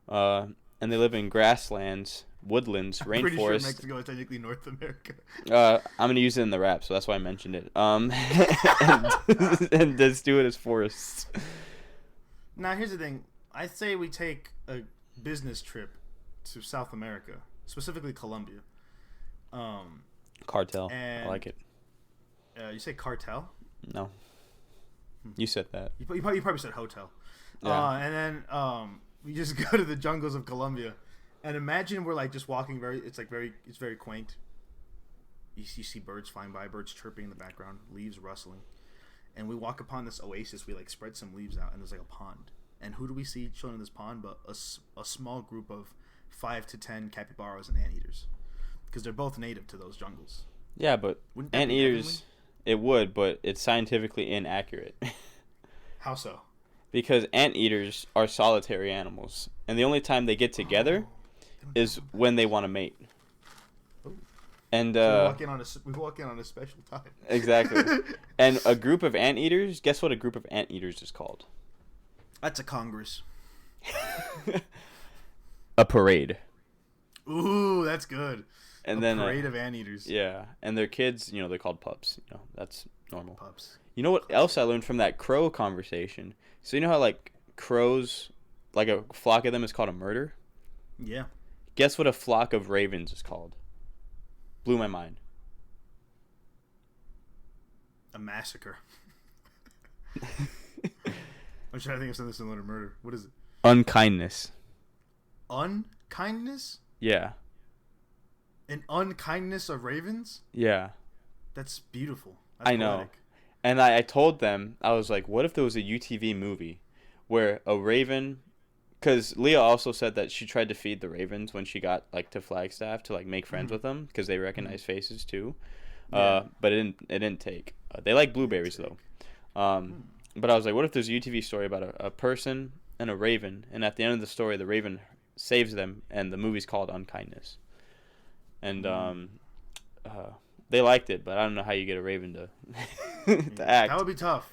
And they live in grasslands, woodlands, rainforests. Pretty sure Mexico is technically North America. I'm going to use it in the rap, so that's why I mentioned it. And let's do it as forests. Now, here's the thing. I say we take a business trip to South America, specifically Colombia. Cartel. I like it. You say cartel? No. You said that. You probably said hotel. Yeah. And then we just go to the jungles of Colombia, and imagine we're like just walking it's very quaint. You see birds flying by, birds chirping in the background, leaves rustling, and we walk upon this oasis. We like spread some leaves out, and there's like a pond. And who do we see chilling in this pond but a small group of 5 to 10 capybaras and anteaters, because they're both native to those jungles. Yeah, but Wouldn't that be anteaters, it would, but it's scientifically inaccurate. How so? Because anteaters are solitary animals, and the only time they get together is when they want to mate. Oh. And So we walk in on a special time. exactly. And a group of anteaters, guess what a group of anteaters is called? That's a congress. A parade. Ooh, that's good. And a then parade of anteaters. Yeah, and their kids, they're called pups. That's normal. Pups. You know what else I learned from that crow conversation? So you know how like crows, like a flock of them is called a murder? Yeah. Guess what a flock of ravens is called? Blew my mind. A massacre. I'm trying to think of something similar to murder. What is it? Unkindness. Unkindness? Yeah. An unkindness of ravens? Yeah. That's beautiful. That's I know. poetic. And I told them, I was like, what if there was a UTV movie where a raven, because Leah also said that she tried to feed the ravens when she got like to Flagstaff to like make friends with them because they recognize faces too. Yeah. But it didn't take. They like blueberries though. But I was like, what if there's a UTV story about a person and a raven, and at the end of the story, the raven saves them, and the movie's called Unkindness. And they liked it, but I don't know how you get a raven to to act. That would be tough.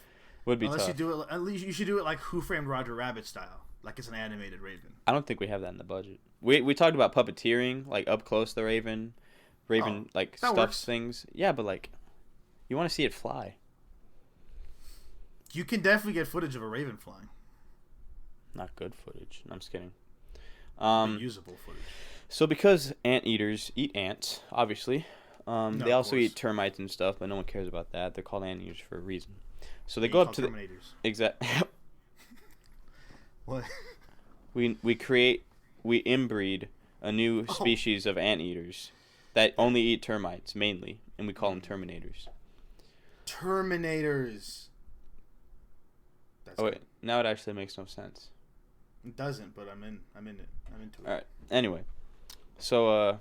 Would be Unless tough. you do it, at least you should do it like Who Framed Roger Rabbit style, like it's an animated raven. I don't think we have that in the budget. We talked about puppeteering, like up close the raven like stuffs works. things. Yeah, but like, you want to see it fly. You can definitely get footage of a raven flying. Not good footage. No, I'm just kidding. Usable footage. So because anteaters eat ants, obviously, they of also course. eat termites and stuff, but no one cares about that. They're called anteaters for a reason. So they You go up call to the Terminators. exact. What? we inbreed a new species of anteaters that only eat termites mainly, and we call them terminators. Terminators. That's Oh wait, good. now it actually makes no sense. It doesn't, but I'm in it. I'm into it. All right. Anyway, so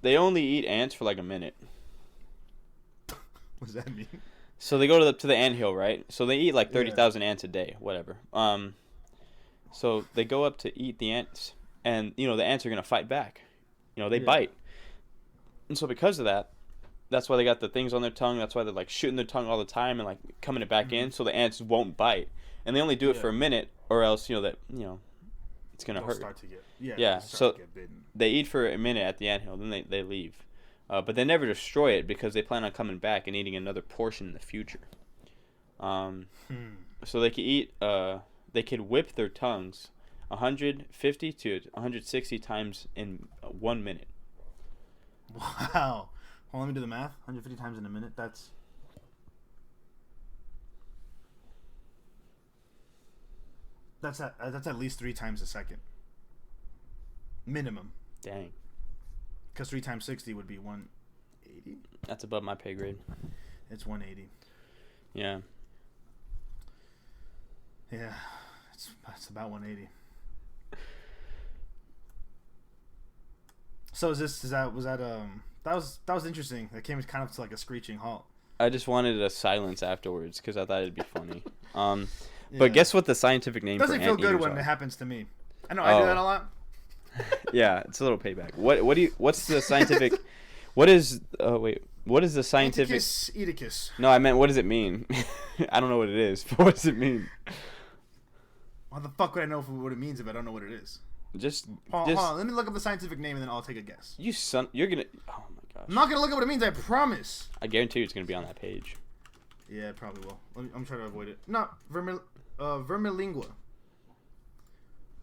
they only eat ants for like a minute. What does that mean? So they go to the anthill, right? So they eat like 30,000 ants a day, whatever. So they go up to eat the ants, and the ants are gonna fight back. They bite, and so because of that, that's why they got the things on their tongue. That's why they're like shooting their tongue all the time and like coming it back in, so the ants won't bite. And they only do it for a minute, or else it's gonna hurt. Start to get So to get bitten. they eat for a minute at the anthill, then they leave. But they never destroy it because they plan on coming back and eating another portion in the future. So they could eat. They could whip their tongues 150 to 160 times in 1 minute. Wow. Hold on, let me do the math. 150 times in a minute. That's at least 3 times a second. Minimum. Dang. Because 3 times 60 would be 180. That's above my pay grade. It's 180. Yeah. Yeah, it's about 180. So that was interesting. That came kind of to like a screeching halt. I just wanted a silence afterwards because I thought it'd be funny. But guess what the scientific name Doesn't for feel good anteaters when are? it happens to me. I know I do that a lot. Yeah, it's a little payback. What's the scientific? What is the scientific? Oedicus. No, I meant what does it mean? I don't know what it is, but what does it mean? How the fuck would I know what it means if I don't know what it is? Just Hold on. Let me look up the scientific name and then I'll take a guess. you're gonna. Oh my gosh. I'm not gonna look up what it means. I promise. I guarantee you it's gonna be on that page. Yeah, it probably will. I'm trying to avoid it. No, vermilingua.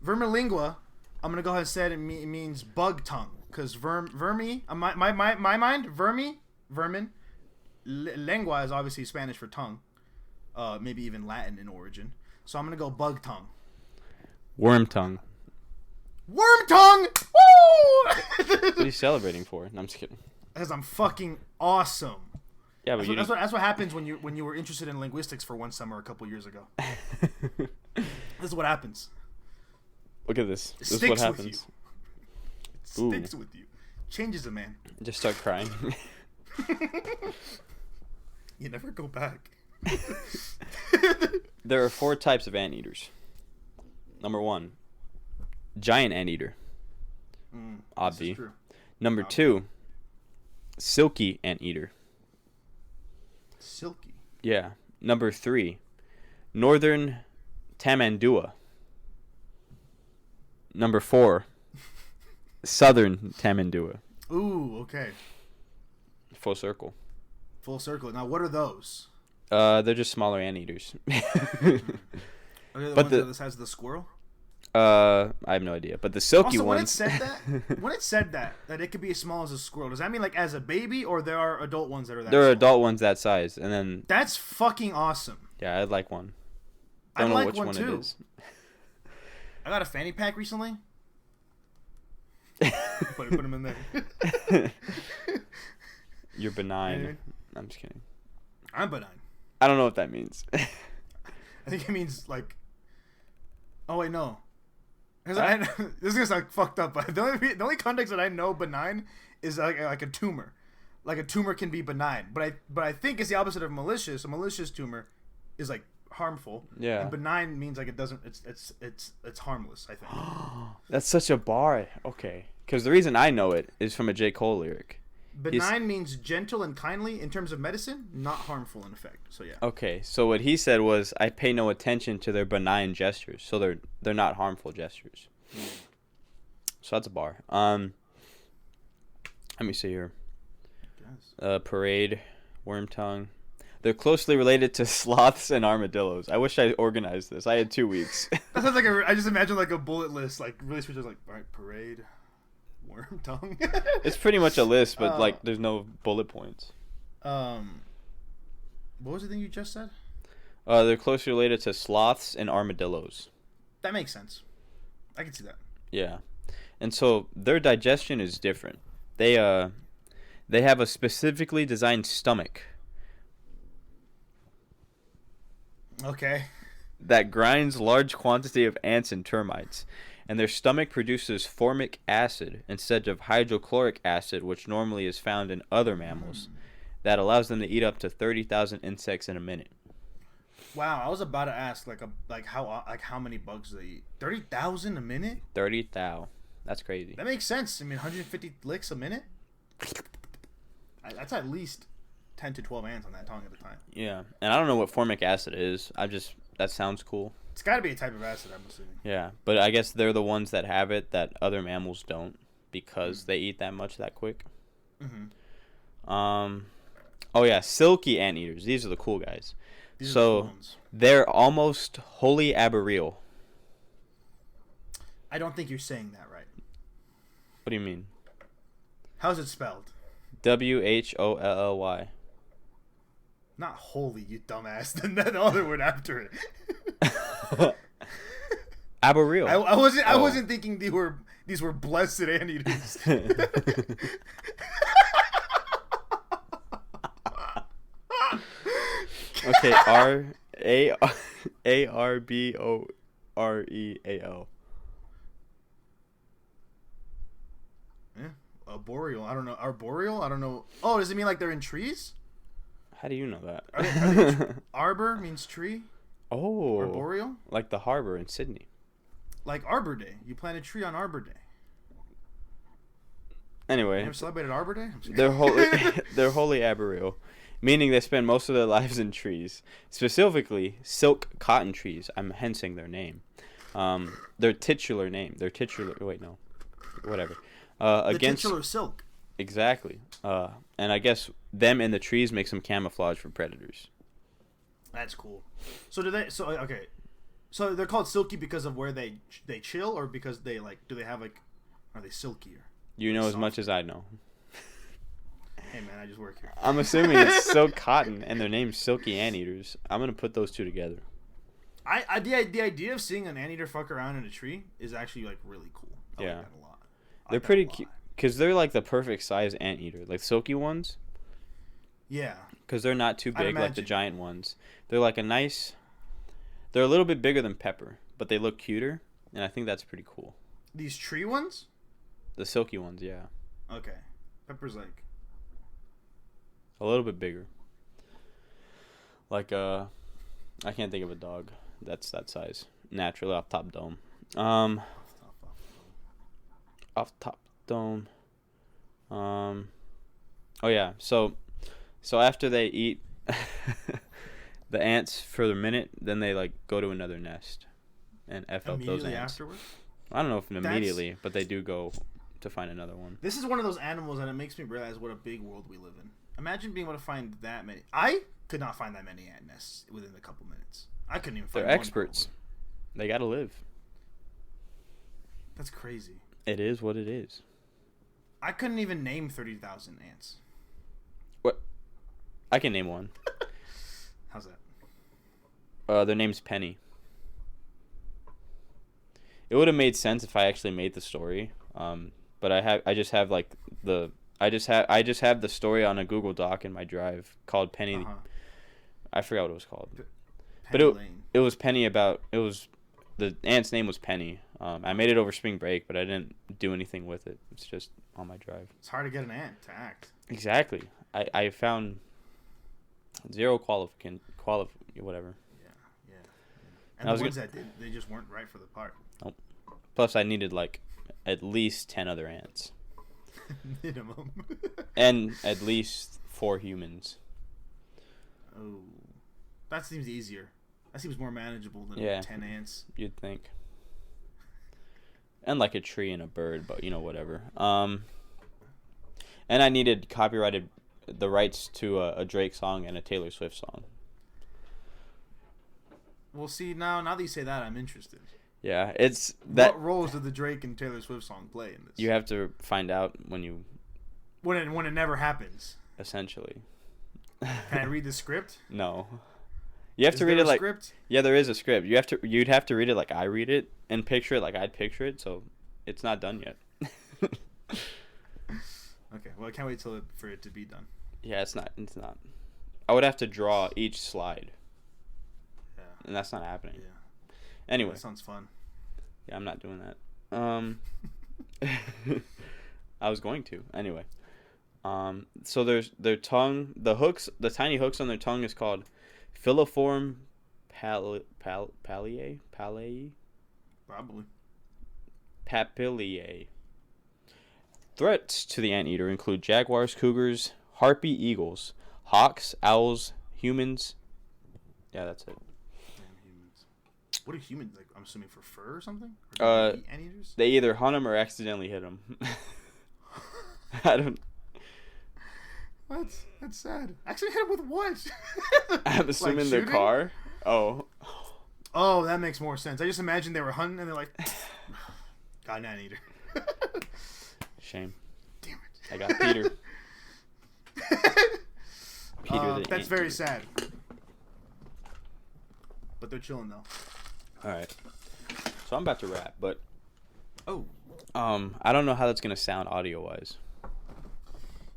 Vermilingua. I'm gonna go ahead and say it means bug tongue, because vermi. My mind, vermin. Lengua is obviously Spanish for tongue. Maybe even Latin in origin. So I'm gonna go bug tongue. Worm tongue. Worm tongue! Woo! What are you celebrating for? No, I'm just kidding. Because I'm fucking awesome. Yeah, but That's what happens when you were interested in linguistics for one summer a couple years ago. This is what happens. Look at this. This is Sticks what happens. With you. It sticks with you. Changes a man. Just start crying. You never go back. There are 4 types of anteaters. Number 1, giant anteater. Obvi. Number 2, silky anteater. Silky. Yeah. Number 3, northern tamandua. Number 4, southern tamandua. Ooh, okay. Full circle. Full circle. Now, what are those? They're just smaller anteaters. Are they the But ones that are the size of the squirrel? I have no idea. But the silky Also, ones. when it said that it could be as small as a squirrel, does that mean like as a baby, or there are adult ones that are that? There are small? adult ones that size, and then That's fucking awesome. yeah, I'd like one. I'd like which one one too. it is. I got a fanny pack recently. put them in there. You're benign. Maybe. I'm just kidding. I'm benign. I don't know what that means. I think it means like. Oh wait, no. Because this is gonna sound fucked up, but the only context that I know benign is like a tumor. Like a tumor can be benign, but I think it's the opposite of malicious. A malicious tumor is like harmful. Yeah. And benign means like it doesn't. It's harmless. I think. That's such a bar. Okay. Because the reason I know it is from a J. Cole lyric. Benign means gentle and kindly in terms of medicine, not harmful in effect. So yeah. Okay, so what he said was, I pay no attention to their benign gestures, so they're not harmful gestures. So that's a bar. Let me see here. Parade, worm tongue. They're closely related to sloths and armadillos. I wish I organized this. I had 2 weeks. That sounds like I just imagine like a bullet list, like really specific, like all right, parade, worm tongue. It's pretty much a list, but like there's no bullet points. What was the thing you just said? They're closely related to sloths and armadillos. That makes sense. I can see that. Yeah, and so their digestion is different. They have a specifically designed stomach Okay. that grinds large quantity of ants and termites, and their stomach produces formic acid instead of hydrochloric acid, which normally is found in other mammals. That allows them to eat up to 30,000 insects in a minute. Wow, I was about to ask how many bugs they eat. 30,000 a minute? 30,000. That's crazy. That makes sense. I mean, 150 licks a minute. That's at least 10 to 12 ants on that tongue at a time. Yeah, and I don't know what formic acid is. That sounds cool. It's got to be a type of acid, I'm assuming. Yeah, but I guess they're the ones that have it that other mammals don't because they eat that much that quick. Mm-hmm. Oh yeah, silky anteaters. These are the cool guys. These are the So cool ones. they're almost wholly arboreal. I don't think you're saying that right. What do you mean? How's it spelled? WHOLLY. Not holy, you dumbass. Then that other word after it. Arboreal. I wasn't thinking these were blessed anteaters. Okay, ARBOREAL. Yeah, arboreal. I don't know. Arboreal. I don't know. Oh, does it mean like they're in trees? How do you know that? Are they arbor means tree. Oh, Arboreal. like the harbor in Sydney. Like Arbor Day. You plant a tree on Arbor Day. Anyway, You ever celebrated Arbor Day? they're wholly arboreal, meaning they spend most of their lives in trees, specifically silk cotton trees. I'm hensing their name. Their titular name. Their titular. Wait, no, whatever. The titular silk. Exactly. And I guess them and the trees make some camouflage for predators. That's cool. So do they? So okay. So they're called silky because of where they chill, or because they like? Do they have like? Are they silkier? You know as much as I know. Hey man, I just work here. I'm assuming it's silk cotton, and their name's silky anteaters. I'm gonna put those two together. The idea of seeing an anteater fuck around in a tree is actually like really cool. I like that a lot. They're pretty cute because they're like the perfect size anteater, like silky ones. Yeah. Because they're not too big like the giant ones. They're like a nice. They're a little bit bigger than Pepper, but they look cuter, and I think that's pretty cool. These tree ones? The silky ones, yeah. Okay. Pepper's like a little bit bigger. Like I can't think of a dog that's that size naturally off top dome. Off top dome. Oh yeah. So after they eat the ants for a minute, then they like go to another nest and F up those ants. Afterwards? I don't know if immediately, but they do go to find another one. This is one of those animals and it makes me realize what a big world we live in. Imagine being able to find that many. I could not find that many ant nests within a couple minutes. I couldn't even find They're experts. They gotta live. That's crazy. It is what it is. I couldn't even name 30,000 ants. What? I can name one. How's that? Their name's Penny. It would have made sense if I actually made the story. But I just have the story on a Google Doc in my drive called Penny. Uh-huh. I forgot what it was called. Penny but Lane. It was Penny about the ant's name was Penny. I made it over spring break, but I didn't do anything with it. It's just on my drive. It's hard to get an ant to act. Exactly. I found zero whatever. Yeah. And the ones that did, they just weren't right for the part. Nope. Plus, I needed like at least 10 other ants. Minimum. And at least 4 humans. Oh, that seems easier. That seems more manageable than 10 ants. You'd think. And like a tree and a bird, but whatever. And I needed the rights to a Drake song and a Taylor Swift song. Well, see, now that you say that, I'm interested. Yeah, it's that. What roles did the Drake and Taylor Swift song play in this? You have to find out when it never happens. Essentially. Can I read the script? No. You have to read it like script? Yeah, there is a script. You'd have to read it like I read it and picture it like I'd picture it, so it's not done yet. Okay, well I can't wait for it to be done. Yeah, it's not. I would have to draw each slide. Yeah. And that's not happening. Yeah. Anyway. That sounds fun. Yeah, I'm not doing that. I was going to. Anyway. So their tongue, the tiny hooks on their tongue is called filiform palliae? Probably. Papillae. Threats to the anteater include jaguars, cougars, harpy eagles, hawks, owls, humans. Yeah, that's it. Humans. What are humans like? I'm assuming for fur or something? Or do they eat anteaters? They either hunt them or accidentally hit them. I don't. What? That's sad. Actually, hit him with what? I'm assuming their car. Oh. Oh, that makes more sense. I just imagine they were hunting and they're like, got an anteater. Shame. Damn it. I got Peter. That's very sad. But they're chilling though. All right. So I'm about to wrap, but I don't know how that's gonna sound audio wise.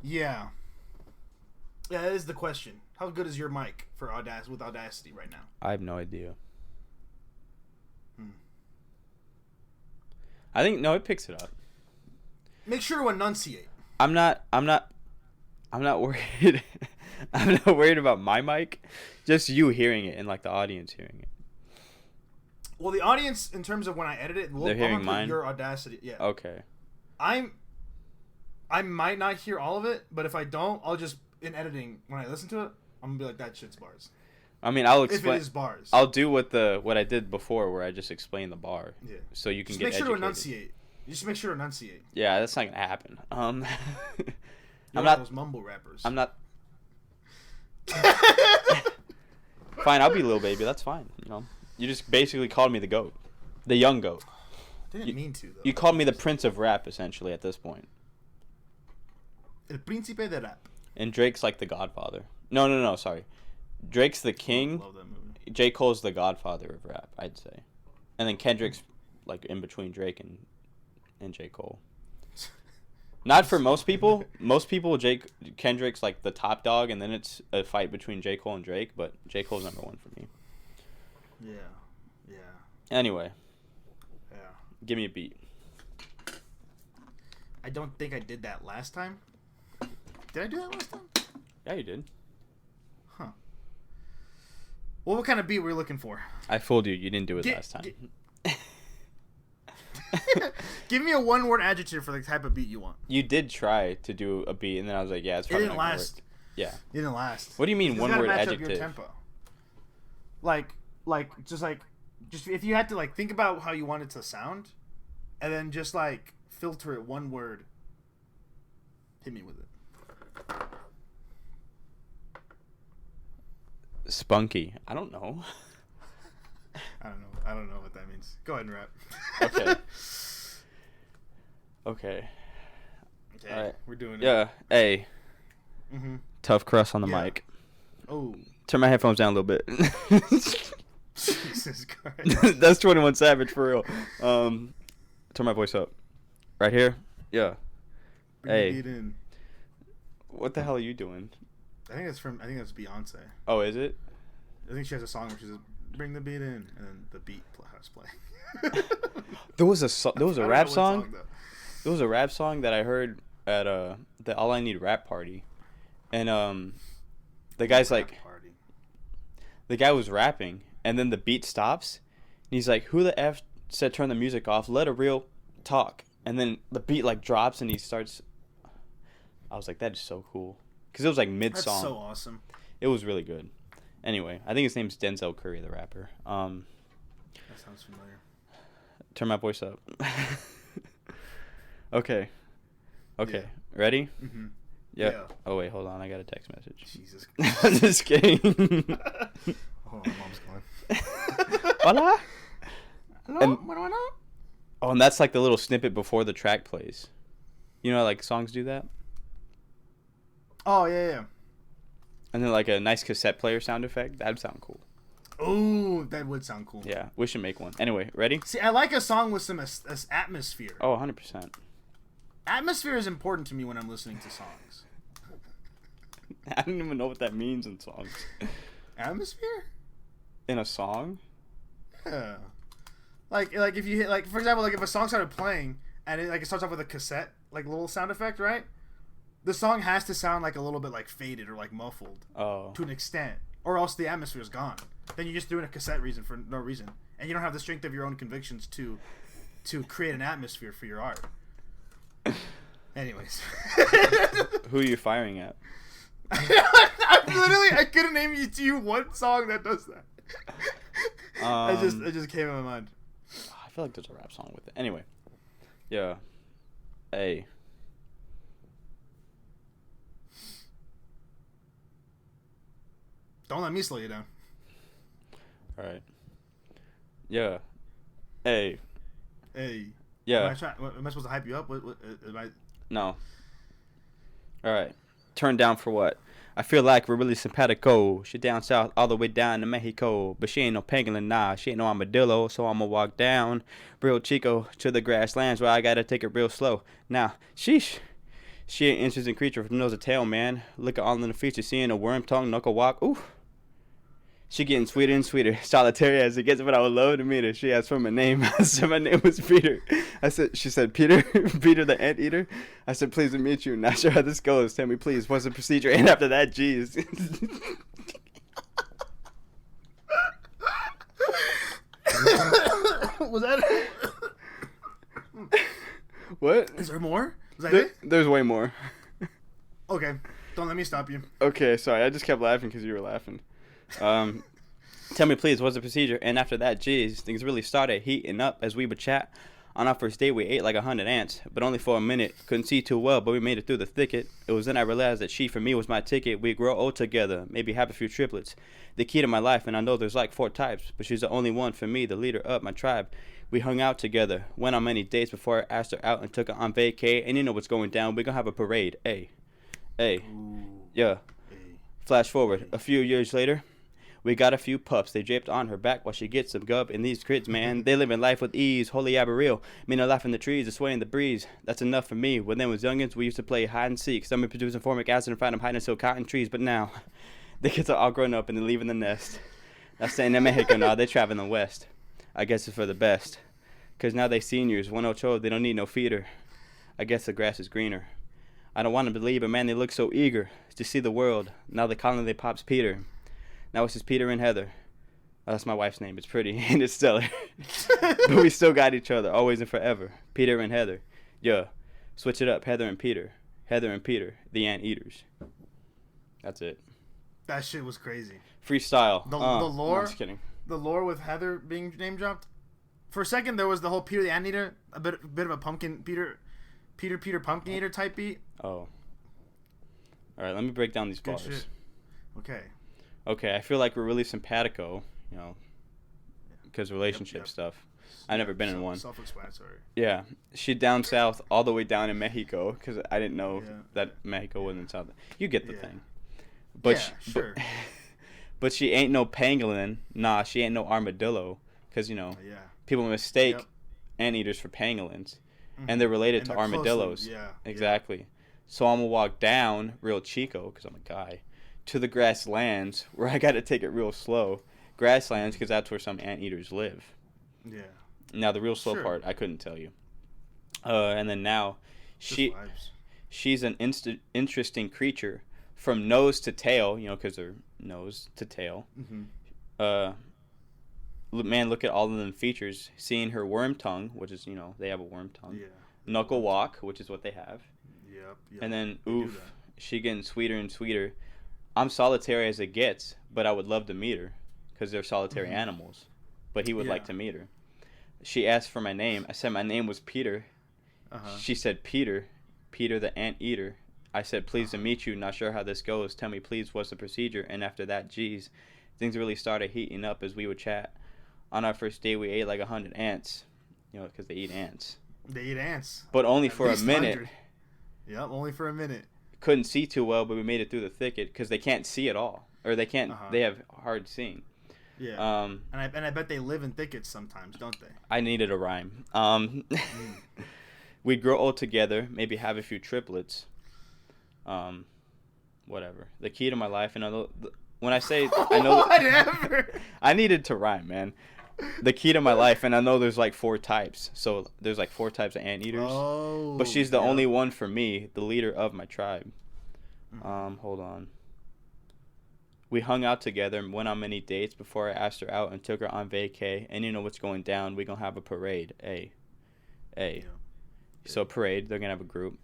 Yeah. Yeah, that is the question. How good is your mic for Audacity right now? I have no idea. I think it picks it up. Make sure to enunciate. I'm not worried. I'm not worried about my mic. Just you hearing it and like the audience hearing it. Well, the audience, in terms of when I edit it, they're hearing mine. Your Audacity, yeah. Okay. I might not hear all of it, but if I don't, I'll just in editing when I listen to it, I'm gonna be like, that shit's bars. I mean, I'll explain. If it is bars, I'll do what I did before, where I just explained the bar. Yeah. So you can just get make sure educated. to enunciate. Just make sure to enunciate. Yeah, that's not gonna happen. I'm not those mumble rappers. I'm not. Fine, I'll be Lil Baby. That's fine. You just basically called me the goat, the young goat. I didn't mean to though. You called me the Prince of Rap, essentially, at this point. El Príncipe de Rap. And Drake's like the Godfather. No, sorry. Drake's the king. Love that movie. J. Cole's the godfather of rap, I'd say. And then Kendrick's like in between Drake and J. Cole. Not for most people. Most people, Kendrick's like the top dog, and then it's a fight between J. Cole and Drake, but J. Cole's number one for me. Yeah. Yeah. Anyway. Yeah. Give me a beat. I don't think I did that last time. Did I do that last time? Yeah, you did. Huh. Well, what kind of beat were you looking for? I fooled you. You didn't do it last time. Give me a one-word adjective for the type of beat you want. You did try to do a beat, and then I was like, yeah, it's probably It didn't not gonna last. work. Yeah. It didn't last. What do you mean one-word adjective? Your tempo. Just if you had to like think about how you want it to sound, and then just like filter it one word. Hit me with it. Spunky. I don't know. I don't know what that means. Go ahead and rap. Okay. Okay. All right. We're doing it. Yeah. Hey. Mm-hmm. Tough crust on the mic. Oh. Turn my headphones down a little bit. Jesus Christ. That's 21 Savage for real. Turn my voice up. Right here? Yeah. Bring the beat in. What the hell are you doing? I think that's Beyonce. Oh, is it? I think she has a song where she says, "Bring the beat in," and then the beat has playing. There was a rap song. There was a rap song that I heard at the All I Need rap party, and the guy's like, the guy was rapping, and then the beat stops, and he's like, "Who the f said turn the music off? Let a real talk." And then the beat like drops, and he starts. I was like, that is so cool, because it was like mid song. That's so awesome. It was really good. Anyway, I think his name's Denzel Curry, the rapper. That sounds familiar. Turn my voice up. Okay. Yeah. Ready? Mm-hmm. Yep. Yeah. Oh wait, hold on. I got a text message. Jesus. I'm just kidding. Oh, my mom's calling. Hola. Hello. Oh, and that's like the little snippet before the track plays. You know, like songs do that. Oh yeah. And then like a nice cassette player sound effect. That'd sound cool. Oh, that would sound cool. Yeah, we should make one. Anyway, ready? See, I like a song with some atmosphere. Oh, 100%. Atmosphere is important to me when I'm listening to songs. I don't even know what that means in songs. Atmosphere? In a song? Yeah. Like if you hit, like, for example, like if a song started playing and it starts off with a cassette, like little sound effect, right? The song has to sound like a little bit like faded or like muffled. Oh. To an extent, or else the atmosphere is gone. Then you're just doing a cassette reason for no reason, and you don't have the strength of your own convictions to create an atmosphere for your art. Anyways. Who are you firing at? I couldn't name you one song that does that. It just came in my mind. I feel like there's a rap song with it. Anyway. Yeah. Hey. Don't let me slow you down. All right. Yeah. Hey. Hey. Yeah. Am I supposed to hype you up? What am I? No. All right. Turn down for what? I feel like we're really simpatico. She down south all the way down to Mexico. But she ain't no pangolin, nah. She ain't no armadillo. So I'ma walk down real chico to the grasslands where I gotta take it real slow. Now, sheesh. She ain't interesting creature from nose to tail, man. Look at all in the features. Seeing a worm tongue, knuckle walk. Ooh. She getting sweeter and sweeter, solitary as it gets, but I would love to meet her. She asked for my name. I said my name was Peter. She said, Peter? Peter the anteater? I said, pleased to meet you. Not sure how this goes. Tell me, please, what's the procedure? And after that, geez. Was that? What? Is there more? Is that it? There's way more. Okay. Don't let me stop you. Okay, sorry. I just kept laughing because you were laughing. Tell me, please, what's the procedure? And after that, geez, things really started heating up as we would chat. On our first date, we ate like 100 ants, but only for a minute. Couldn't see too well, but we made it through the thicket. It was then I realized that she, for me, was my ticket. We'd grow old together, maybe have a few triplets. The key to my life, and I know there's like 4 types, but she's the only one for me, the leader of my tribe. We hung out together, went on many dates before I asked her out and took her on vacay. And you know what's going down. We're gonna have a parade. Hey. Ooh. Yeah. Hey. Flash forward. A few years later, We got a few pups. They draped on her back while she gets some gub. And these kids, man, they living life with ease. Holy aberreal. Mean a laugh in the trees, a sway in the breeze. That's enough for me. When they was youngins, we used to play hide and seek. Some producing formic acid and find them hiding in silk cotton trees. But now, the kids are all grown up and they're leaving the nest. Not staying in Mexico now, they traveling west. I guess it's for the best. Cause now they seniors, 108, they don't need no feeder. I guess the grass is greener. I don't want them to leave, but man, they look so eager to see the world. Now they calling their pops Peter. Now it's just Peter and Heather. Oh, that's my wife's name. It's pretty and it's stellar. But we still got each other, always and forever. Peter and Heather. Yeah. Switch it up, Heather and Peter. Heather and Peter, the anteaters. That's it. That shit was crazy. Freestyle. The lore. No, I'm just kidding. The lore with Heather being name dropped. For a second, there was the whole Peter the Anteater, a bit of a pumpkin Peter Pumpkin Eater type beat. Oh. All right, let me break down these Good bars. shit. Okay. Okay, I feel like we're really simpatico, you know, because relationship stuff. I've never been in one. Self-explanatory. Yeah, she down south, all the way down in Mexico, because I didn't know that Mexico wasn't in south. You get the thing. But sure. But she ain't no pangolin. Nah, she ain't no armadillo, because, you know, people mistake anteaters for pangolins. And they're related to armadillos. Closely, exactly. So I'm going to walk down real chico, because I'm a guy, to the grasslands, where I got to take it real slow. Grasslands, because that's where some anteaters live. Yeah. Now, the real slow part, I couldn't tell you. And then now, she's an interesting creature from nose to tail, you know, because they're nose to tail. Man, look at all of them features. Seeing her worm tongue, which is, you know, they have a worm tongue. Yeah. Knuckle walk, which is what they have. Yep. And then, oof, she getting sweeter and sweeter. I'm solitary as it gets, but I would love to meet her, because they're solitary animals. But he would like to meet her. She asked for my name. I said my name was Peter. She said, Peter the anteater. I said, pleased to meet you. Not sure how this goes. Tell me, please, what's the procedure? And after that, geez, things really started heating up as we would chat. On our first day, we ate like 100 ants, you know, because they eat ants. They eat ants. But only for a minute. 100. Yep, only for a minute. Couldn't see too well, but we made it through the thicket because they can't see at all. Or they can't, they have hard seeing. Yeah. And I bet they live in thickets sometimes, don't they? I needed a rhyme. We'd grow old together, maybe have a few triplets. Whatever. The key to my life, and when I say I know whatever. I needed to rhyme, man. The key to my life, and I know there's like 4 types. So there's like 4 types of anteaters. Oh. But she's the only one for me, the leader of my tribe. Hold on. We hung out together and went on many dates before I asked her out and took her on vacay. And you know what's going down. We're going to have a parade. Yeah. So parade, they're going to have a group.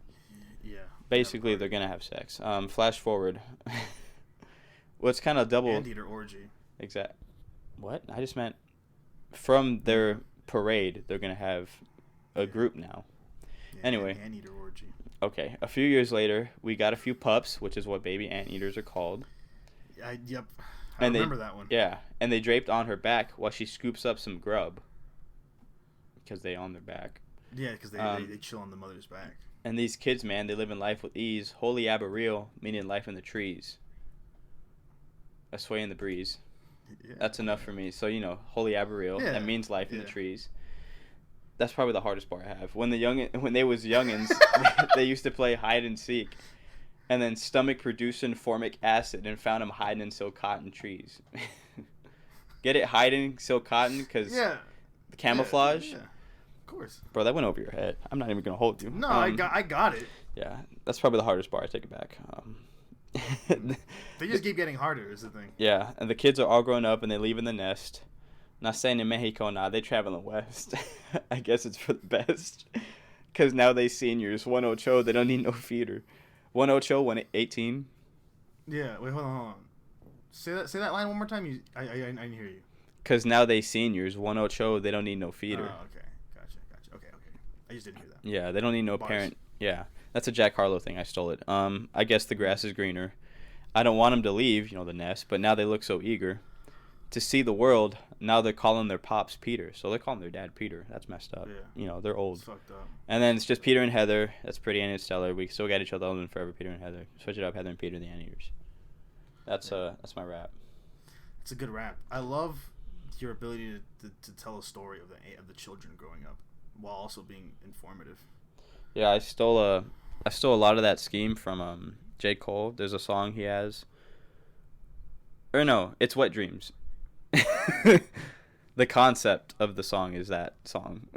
Yeah. Basically, they're going to have sex. Flash forward. Well, it's kind of double. Anteater orgy. Exact. What? I just meant from their parade, they're going to have a group now. Yeah, anyway. Anteater orgy. Okay. A few years later, we got a few pups, which is what baby anteaters are called. Yep. I remember that one. Yeah. And they draped on her back while she scoops up some grub. Because they on their back. Yeah, because they chill on the mother's back. And these kids, man, they live in life with ease. Holy aberreal, meaning life in the trees. A sway in the breeze. Yeah. That's enough for me. So, you know, holy aberreal, that means life in the trees. That's probably the hardest part I have. When they was youngins, they used to play hide and seek. And then stomach producing formic acid and found them hiding in silk cotton trees. Get it? Hiding silk cotton? Because the camouflage? Yeah. Of course. Bro, that went over your head. I'm not even going to hold you. No, I got it. Yeah, that's probably the hardest part. I take it back. They just keep getting harder is the thing. Yeah, and the kids are all grown up and they leave in the nest. Not staying in Mexico now. They traveling west. I guess it's for the best. Because now they seniors. 108, they don't need no feeder. 108, 118. Yeah, wait, hold on. Say that line one more time. I didn't hear you. Because now they seniors. 108, they don't need no feeder. Oh, okay. Gotcha. Okay. I just didn't hear that. Yeah, they don't need no parent. Yeah, that's a Jack Harlow thing. I stole it. I guess the grass is greener. I don't want them to leave, you know, the nest, but now they look so eager to see the world. Now they're calling their pops Peter. So they're calling their dad Peter. That's messed up. Yeah. You know, they're old. It's fucked up. And then it's just Peter and Heather. That's pretty and it's stellar. We still got each other and forever, Peter and Heather. Switch it up, Heather and Peter, the anteaters. That's my rap. It's a good rap. I love your ability to tell a story of the children growing up while also being informative. Yeah, I stole a lot of that scheme from J. Cole. There's a song he has. Or no, it's Wet Dreams. The concept of the song is that song.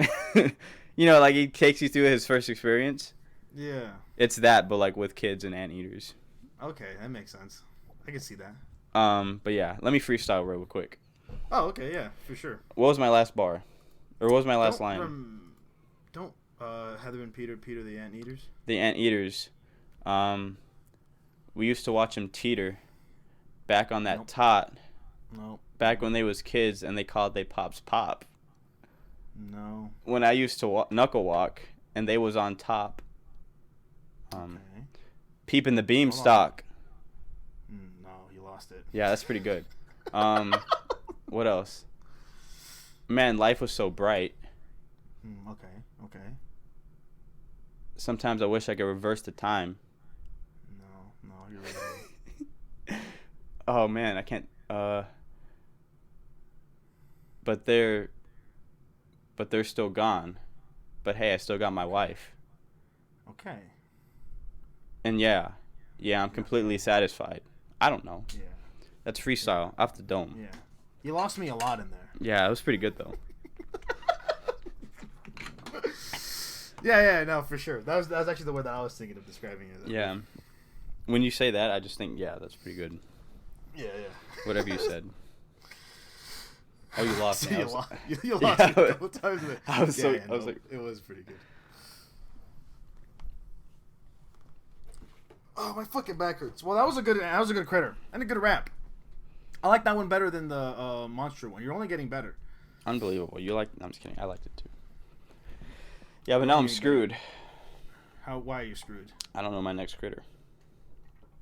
Like he takes you through his first experience. Yeah. It's that, but like with kids and anteaters. Okay, that makes sense. I can see that. But yeah, let me freestyle real quick. Oh, okay, yeah, for sure. What was my last bar? Or what was my last line? Don't Heather and Peter the anteaters? The anteaters. We used to watch them teeter back on that tot. No. Back when they was kids and they called they pops pop. No. When I used to knuckle walk and they was on top. Okay. Peeping the beanstalk. No, you lost it. Yeah, that's pretty good. What else? Man, life was so bright. Okay. Sometimes I wish I could reverse the time. No, you're right. Oh man, I can't. But they're still gone. But hey, I still got my wife. Okay. And yeah, I'm completely satisfied. I don't know. Yeah. That's freestyle off the dome. Yeah. You lost me a lot in there. Yeah, it was pretty good though. Yeah, no, for sure. That was actually the word that I was thinking of describing it. Yeah. When you say that, I just think, yeah, that's pretty good. Yeah. Whatever you said. Oh, you lost me. You lost me a couple times. I was like, it was pretty good. Oh, my fucking back hurts. Well, that was a good critter and a good rap. I like that one better than the monster one. You're only getting better. Unbelievable. No, I'm just kidding. I liked it too. Yeah, but now I'm screwed. Why are you screwed? I don't know my next critter.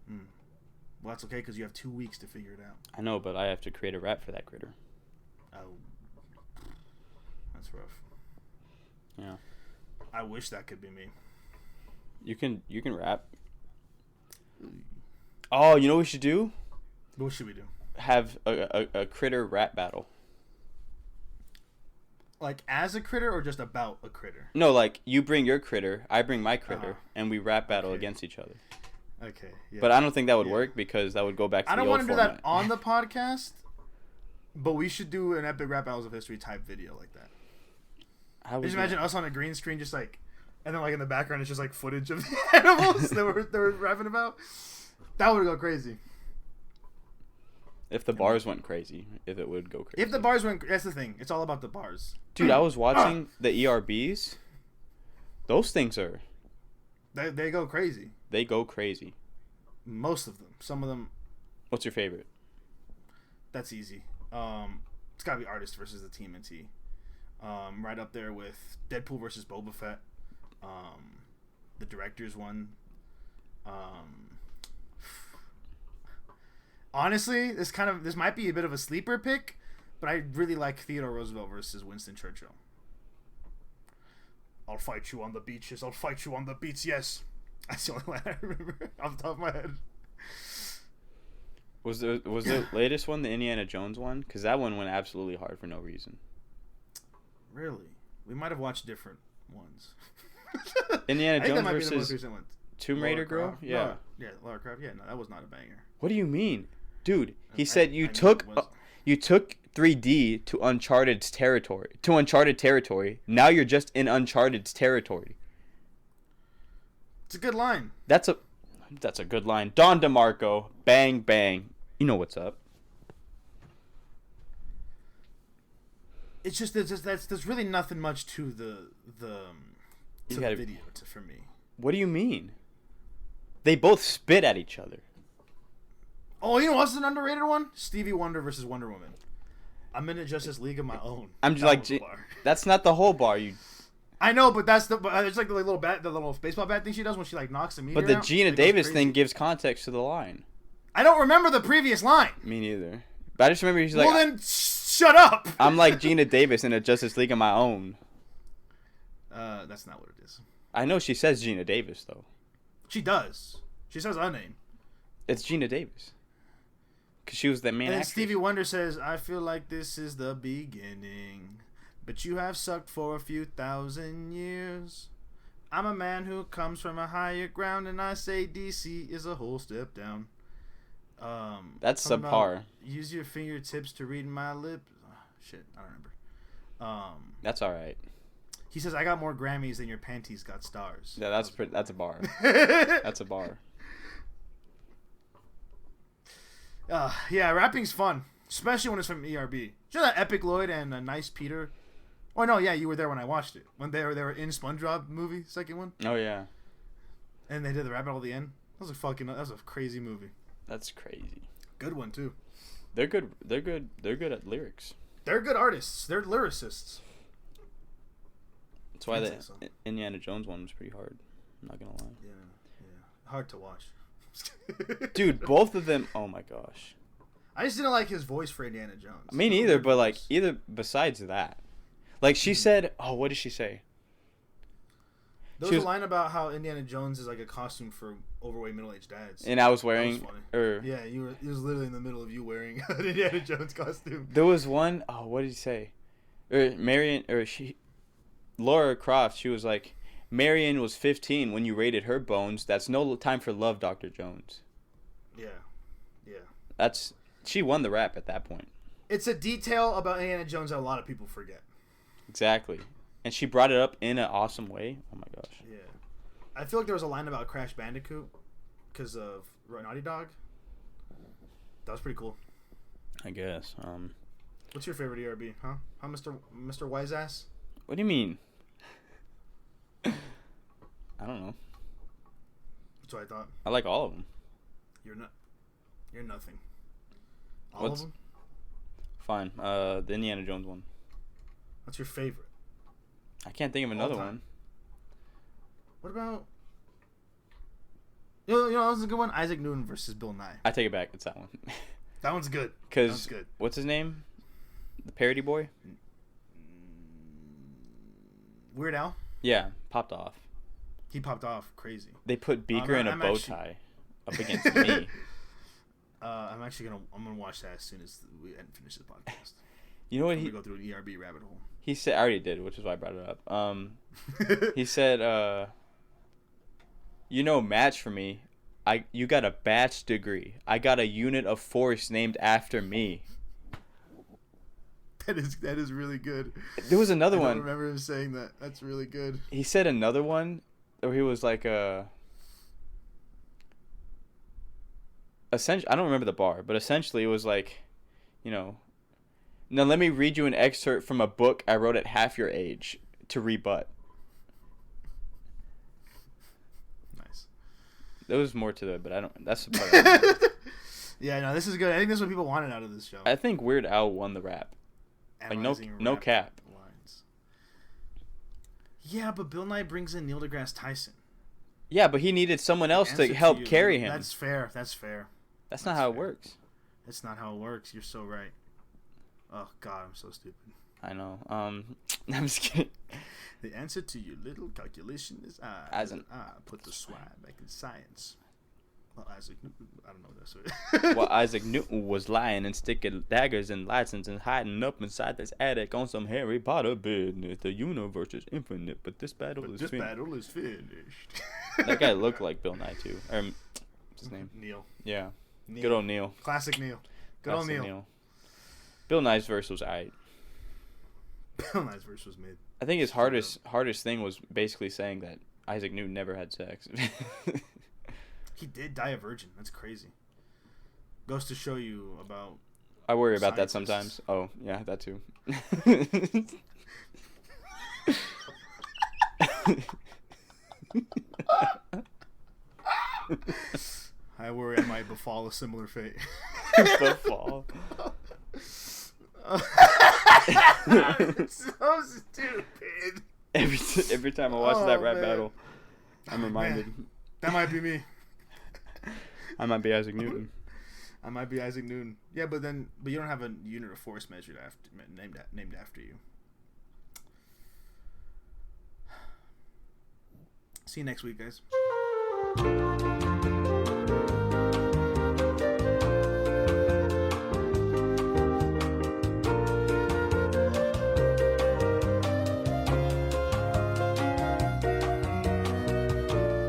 Well, that's okay because you have 2 weeks to figure it out. I know, but I have to create a rap for that critter. Oh, that's rough. Yeah. I wish that could be me. You can rap. Oh, you know what we should do? What should we do? Have a critter rap battle. Like as a critter or just about a critter? No, like you bring your critter, I bring my critter, and we rap battle against each other. Okay. Yeah. But I don't think that would work because that would go back to the old format. I don't want to do that on the podcast, but we should do an epic rap battles of history type video like that. Just imagine us on a green screen, just like, and then like in the background it's just like footage of the animals they were rapping about. That would go crazy. If the bars went crazy, if it would go crazy. If the bars went, that's the thing. It's all about the bars. Dude, I was watching the ERBs. Those things are. They go crazy. They go crazy. Most of them. Some of them. What's your favorite? That's easy. It's gotta be Artist versus the TMNT. Right up there with Deadpool versus Boba Fett. The director's one. Honestly, this might be a bit of a sleeper pick, but I really like Theodore Roosevelt versus Winston Churchill. I'll fight you on the beaches. I'll fight you on the beats. Yes, that's the only line I remember off the top of my head. Was the latest one the Indiana Jones one? Because that one went absolutely hard for no reason. Really? We might have watched different ones. Indiana Jones that might be the most versus recent one. Tomb Raider girl? Yeah. No, Lara Croft. Yeah, no, that was not a banger. What do you mean? Dude, he said you took 3D to Uncharted's territory. To Uncharted territory. Now you're just in Uncharted's territory. It's a good line. That's a good line. Don DeMarco, bang bang. You know what's up. It's just there's really nothing much to the video for me. What do you mean? They both spit at each other. Oh, you know what's an underrated one? Stevie Wonder versus Wonder Woman. I'm in a Justice League of my own. I'm just like, that's not the whole bar. I know, but it's like the little baseball bat thing she does when she like knocks the meter out. But the out. Gina Davis thing gives context to the line. I don't remember the previous line. Me neither. But I just remember she's like, well then, shut up. I'm like Gina Davis in a Justice League of my own. That's not what it is. I know she says Gina Davis though. She does. She says her name. It's Gina Davis. because she was the main And then actress. Stevie Wonder says, "I feel like this is the beginning, but you have sucked for a few thousand years. I'm a man who comes from a higher ground, and I say DC is a whole step down." That's something subpar. about, use your fingertips to read my lips. Oh, shit, I don't remember. That's all right. He says, "I got more Grammys than your panties got stars." Yeah, that's a bar. That's a bar. Yeah, rapping's fun, especially when it's from ERB. You know that Epic Lloyd and Nice Peter? Oh no, yeah, you were there when I watched it. When they were in SpongeBob movie, second one. Oh yeah. And they did the rap battle at the end. That was a crazy movie. That's crazy. Good one too. They're good. They're good at lyrics. They're good artists. They're lyricists. That's why I'd the say so. Indiana Jones one was pretty hard. I'm not gonna lie. Yeah. Hard to watch. Dude, both of them. Oh my gosh. I just didn't like his voice for Indiana Jones. Me neither. But like either besides that, like she said. Oh, what did she say? There was a line about how Indiana Jones is like a costume for overweight middle-aged dads. And I was wearing. That was funny. Yeah, it was literally in the middle of you wearing an Indiana Jones costume. There was one. Oh, what did he say? Laura Croft. She was like, Marion was 15 when you raided her bones. That's no time for love, Dr. Jones. Yeah. She won the rap at that point. It's a detail about Indiana Jones that a lot of people forget. Exactly. And she brought it up in an awesome way. Oh my gosh. Yeah. I feel like there was a line about Crash Bandicoot because of Naughty Dog. That was pretty cool. I guess. What's your favorite ERB, huh? Huh, Mr. Wiseass? What do you mean? I don't know. That's what I thought. I like all of them. You're nothing. All of them? Fine. The Indiana Jones one. What's your favorite? I can't think of another one. What about... You know, this is a good one. Isaac Newton versus Bill Nye. I take it back. It's that one. That one's good. Because, what's his name? The parody boy? Weird Al? Yeah, popped off. He popped off crazy. They put Beaker in a bow tie up against me. I'm gonna watch that as soon as we finish the podcast. You know what I'm gonna go through an ERB rabbit hole. He said, I already did, which is why I brought it up. He said, match for me. You got a batch degree. I got a unit of force named after me. That is really good. There was another one. I don't remember him saying that. That's really good. He said another one where he was like essentially, I don't remember the bar, but essentially it was like, now let me read you an excerpt from a book I wrote at half your age to rebut. Nice. There was more to it, but I don't. That's the part. Yeah, no, this is good. I think this is what people wanted out of this show. I think Weird Al won the rap. Like no cap. Lines. Yeah, but Bill Nye brings in Neil deGrasse Tyson. Yeah, but he needed someone else to help carry him. That's fair. That's not how it works. That's not how it works. You're so right. Oh God, I'm so stupid. I know. I'm just kidding. The answer to your little calculation is I. Put the swag back in science. Well, Isaac Newton, I don't know what that's. Well, Isaac Newton was lying and sticking daggers and license and hiding up inside this attic on some Harry Potter business. The universe is infinite, but this battle is finished. That guy looked like Bill Nye too. Or what's his name? Neil. Yeah. Neil. Good old Neil. Classic Neil. Old Neil. Bill Nye's verse was alright. Bill Nye's verse was mid. I think his hardest thing was basically saying that Isaac Newton never had sex. He did die a virgin. That's crazy. Goes to show you about... I worry about that sometimes. Oh, yeah, that too. I worry I might befall a similar fate. Befall? It's so stupid. Every time I watch that rap battle, I'm reminded. Man, that might be me. I might be Isaac Newton. I might be Isaac Newton. Yeah, but you don't have a unit of force named after you. See you next week, guys.